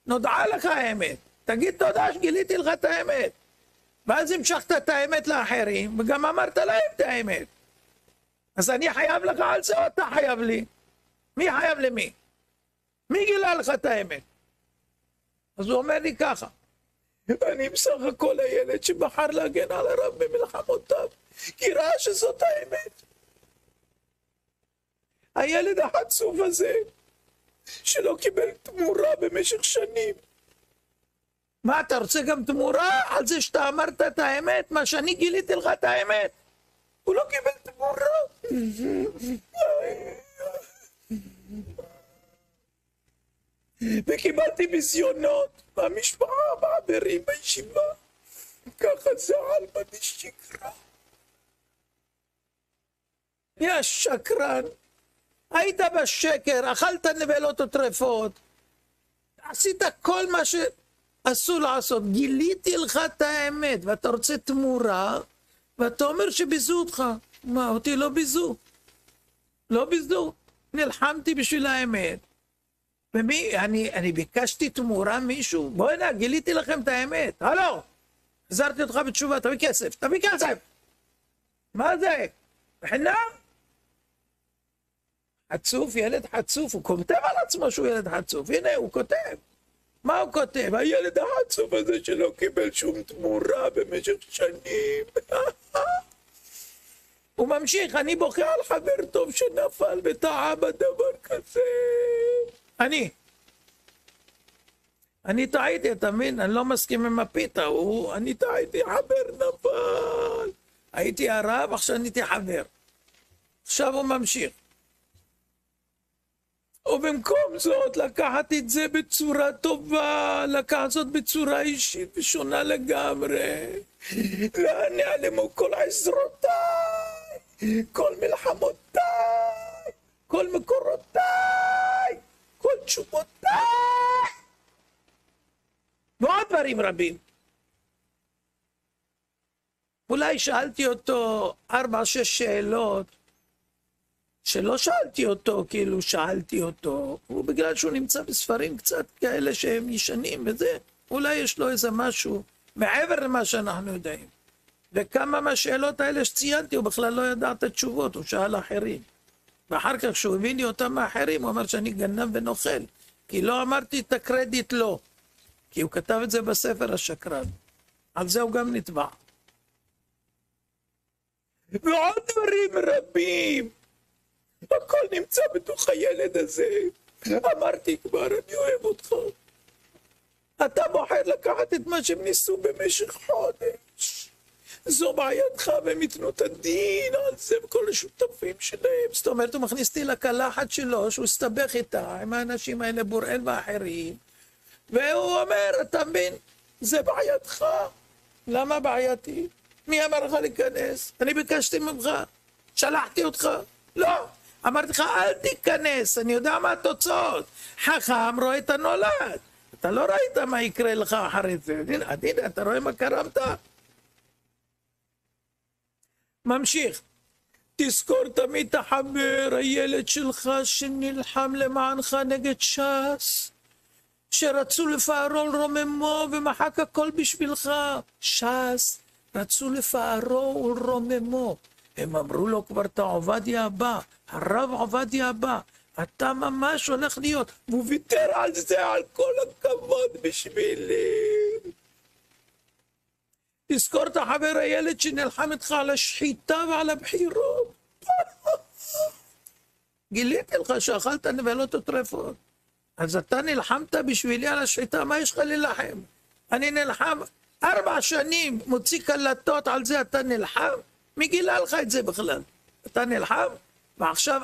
נודעה לך האמת. תגיד תודה שגיליתי לך את האמת. ואז המשכת את האמת לאחרים, וגם אמרת להם את האמת. אז אני חייב לך על זה, או אתה חייב לי? מי חייב למי? מי גילה לך את האמת? אז הוא אומר לי ככה, אני בסך הכל הילד שבחר להגן על הרב במלחמותיו, כי ראה שזאת האמת. הילד החצוף הזה, שלא קיבל תמורה במשך שנים. מה, אתה רוצה גם תמורה על זה שאתה אמרת את האמת? מה שאני גיליתי לך את האמת? הוא לא קיבל תמורה. וקיבלתי ביזיונות מהמשפחה, מהחברים בישיבה. ככה זה עלמא דשקרא. יא שקרן. היית בשקר, אכלת נבלות וטרפות. עשית כל מה שאסור לעשות. גיליתי לך את האמת, ואתה רוצה תמורה, ואתה אומר שביזו אותך. מה, אותי לא ביזו. לא ביזו. נלחמתי בשביל האמת. אני ביקשתי תמורה מישהו? בואי הנה, גיליתי לכם את האמת. הלו, חזרתי אותך בתשובה, תביא כסף, תביא כסף. מה זה? בחינם? חצוף, ילד חצוף, הוא כותב על עצמו שהוא ילד חצוף. הנה, הוא כותב. מה הוא כותב? הילד החצוף הזה שלא קיבל שום תמורה במשך שנים. הוא ממשיך, אני בוכה על חבר טוב שנפל וטעה בדבר כזה. אני טעיתי, אתה מבין? אני לא מסכים עם הפיתה, אני טעיתי, חבר נפל. הייתי הרב, עכשיו נהייתי חבר. עכשיו הוא ממשיך. ובמקום זאת, לקחתי את זה בצורה טובה, לקחת זאת בצורה אישית ושונה לגמרי. לאן נעלמו כל עזרותיי, כל מלחמותיי, כל מקורותיי, כל תשובותיי, ועוד דברים רבים. אולי שאלתי אותו 4-6 שאלות שלא שאלתי אותו, כאילו שאלתי אותו, הוא בגלל שהוא נמצא בספרים קצת כאלה שהם ישנים וזה, אולי יש לו איזה משהו מעבר למה שאנחנו יודעים. וכמה מהשאלות האלה שציינתי, הוא בכלל לא ידע את התשובות, הוא שאל אחרים. ואחר כך כשהוא הביא לי אותם מאחרים, הוא אמר שאני גנב ונוכל, כי לא אמרתי את הקרדיט לו, כי הוא כתב את זה בספר השקרן. על זה הוא גם נתבע. ועוד דברים רבים. הכל נמצא בתוך הילד הזה. אמרתי כבר, אני אוהב אותך. אתה בוחר לקחת את מה שהם ניסו במשך חודש. זו בעייתך, והם יתנו את הדין על זה וכל השותפים שלהם. זאת אומרת, הוא מכניס אותי לקלחת שלו, שהוא הסתבך איתה, עם האנשים האלה, בוראל ואחרים. והוא אומר, אתה מבין, זה בעייתך. למה בעייתי? מי אמר לך להיכנס? אני ביקשתי ממך. שלחתי אותך. לא. אמרתי לך, אל תיכנס, אני יודע מה התוצאות. חכם רואה את הנולד. אתה לא ראית מה יקרה לך אחרי זה. הנה, אתה רואה מה קרמת? ממשיך. תזכור תמיד את החבר, הילד שלך שנלחם למענך נגד ש"ס, שרצו לפארו ולרוממו ומחק הכל בשבילך. ש"ס רצו לפארו ולרוממו. הם אמרו לו כבר את העובדיה הבא, הרב עובדיה הבא, אתה ממש הולך להיות, והוא ויתר על זה, על כל הכבוד בשבילי. תזכור את החבר הילד שנלחם איתך על השחיטה ועל הבחירות. גיליתי לך שאכלת נבלות וטרפות. אז אתה נלחמת בשבילי על השחיטה, מה יש לך להילחם? אני נלחם 4 שנים, מוציא קלטות על זה, אתה נלחם? מי גילה לך את זה בכלל? אתה נלחם? ועכשיו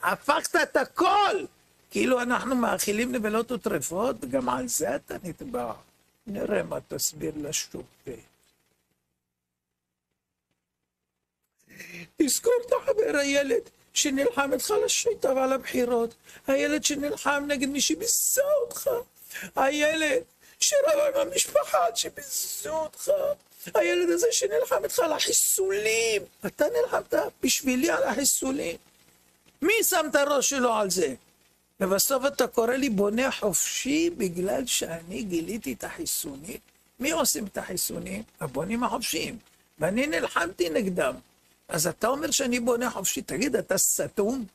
הפכת את הכל, כאילו אנחנו מאכילים נבלות וטרפות, וגם על זה אתה נתבע. נראה מה תסביר לשופט. תזכור את החבר הילד שנלחם איתך על השחיטה ועל הבחירות, הילד שנלחם נגד מי שביזה אותך, הילד שרב עם המשפחה שביזו אותך, הילד הזה שנלחם איתך על החיסולים. אתה נלחמת בשבילי על החיסולים. מי שם את הראש שלו על זה? ובסוף אתה קורא לי בונה חופשי בגלל שאני גיליתי את החיסונים. מי עושים את החיסונים? הבונים החופשיים. ואני נלחמתי נגדם. אז אתה אומר שאני בונה חופשי. תגיד, אתה סתום?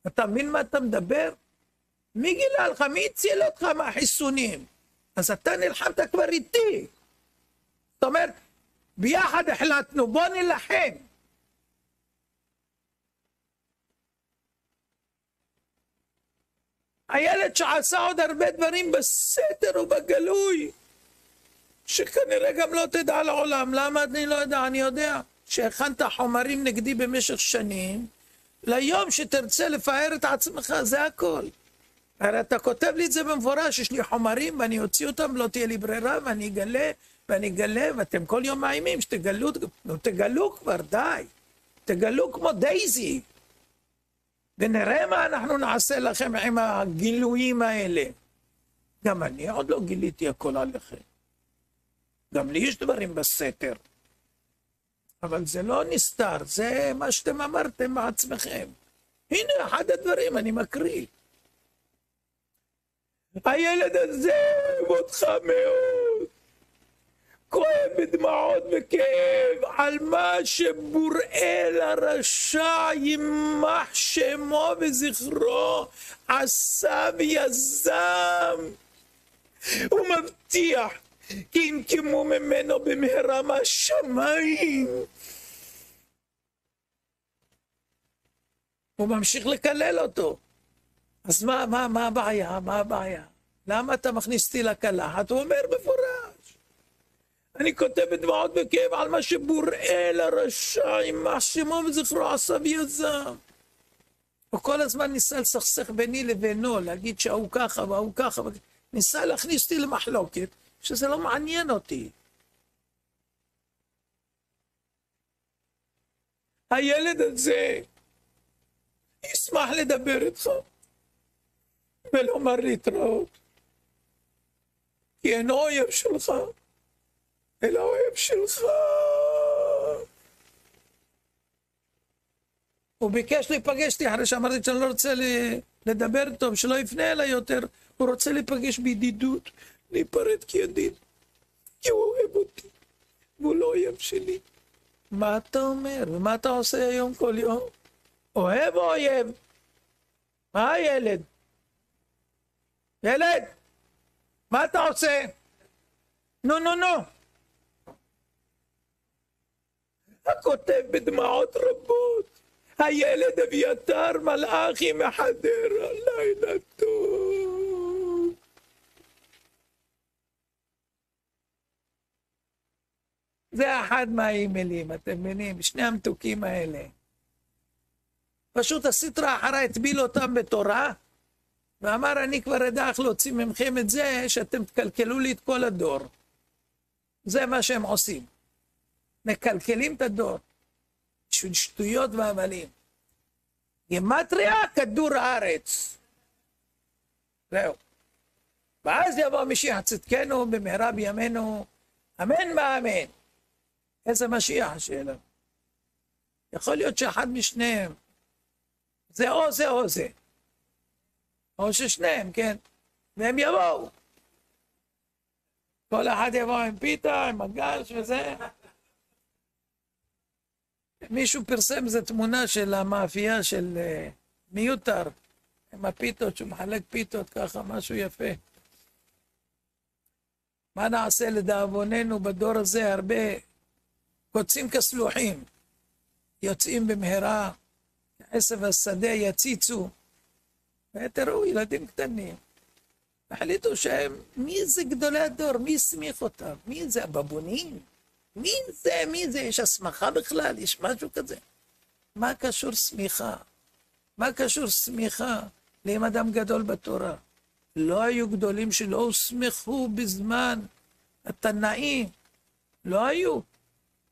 אתה מבין מה אתה מדבר? מי גילה לך? מי הציל אותך מהחיסונים? אז אתה נלחמת כבר איתי. זאת אומרת, ביחד החלטנו, בוא נלחם. הילד שעשה עוד הרבה דברים בסתר ובגלוי, שכנראה גם לא תדע לעולם. למה אני לא יודע? אני יודע שהכנת חומרים נגדי במשך שנים, ליום שתרצה לפאר את עצמך, זה הכל. הרי אתה כותב לי את זה במפורש, יש לי חומרים ואני אוציא אותם, לא תהיה לי ברירה, ואני אגלה, ואתם כל יום מאיימים שתגלו, תגלו כבר, די. תגלו כמו דייזי. ונראה מה אנחנו נעשה לכם עם הגילויים האלה. גם אני עוד לא גיליתי הכל עליכם. גם לי יש דברים בסתר. אבל זה לא נסתר, זה מה שאתם אמרתם מעצמכם. הנה אחד הדברים, אני מקריא. הילד הזה אוהב אותך מאוד. כואב בדמעות וכאב על מה שבוראל הרשע יימח שמו וזכרו עשה ויזם. הוא מבטיח כי ינקמו ממנו במהרה מהשמיים. הוא ממשיך לקלל אותו. אז מה הבעיה? מה הבעיה? למה אתה מכניס אותי לקלחת? הוא אומר מפורש. אני כותב בדמעות וכאב על מה שבוראל הרשע יימח שמו וזכרו עשה ויזם. הוא כל הזמן ניסה לסכסך ביני לבינו, להגיד שהוא ככה והוא ככה. ניסה להכניס אותי למחלוקת, שזה לא מעניין אותי. הילד הזה ישמח לדבר איתך ולומר להתראות, כי אינו אויב שלך, אלא אויב שלך. הוא ביקש להיפגש איתי אחרי שאמרתי שאני לא רוצה לדבר איתו, שלא יפנה אליי יותר. הוא רוצה להיפגש בידידות, להיפרד כידיד, כי הוא אוהב אותי, והוא לא אויב שלי. מה אתה אומר? ומה אתה עושה היום כל יום? אוהב או אויב? מה הילד? ילד? מה אתה עושה? נו. הכותב בדמעות רבות, הילד אביתר מלאכי מחדרה, לילה טוב. זה אחד מהאימיילים, אתם מבינים? שני המתוקים האלה. פשוט הסטרא אחרא הטביל אותם בתורה, ואמר, אני כבר אדע איך להוציא ממכם את זה, שאתם תקלקלו לי את כל הדור. זה מה שהם עושים. מקלקלים את הדור. בשביל שטויות והבלים. גימטריה, כדור הארץ. זהו. ואז יבוא משיח צדקנו במהרה בימינו, אמן ואמן. איזה משיח השאלה. יכול להיות שאחד משניהם, זה או זה או זה. או ששניהם, כן? והם יבואו. כל אחד יבוא עם פיתה, עם מגש וזה. מישהו פרסם איזו תמונה של המאפייה של מיותר, עם הפיתות, שהוא מחלק פיתות ככה, משהו יפה. מה נעשה לדאבוננו בדור הזה? הרבה קוצים כסלוחים, יוצאים במהרה, עשב השדה יציצו, ותראו ילדים קטנים. החליטו שהם, מי זה גדולי הדור? מי הסמיך אותם? מי זה הבבונים? מי זה? יש הסמכה בכלל? יש משהו כזה? מה קשור סמיכה? מה קשור סמיכה עם אדם גדול בתורה? לא היו גדולים שלא הוסמכו בזמן התנאים. לא היו.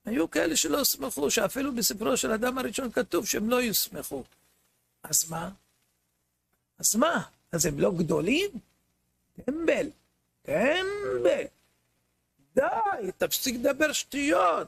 היו כאלה שלא הוסמכו, שאפילו בספרו של אדם הראשון כתוב שהם לא יוסמכו. אז מה? אז הם לא גדולים? טמבל. די, תפסיק לדבר שטויות.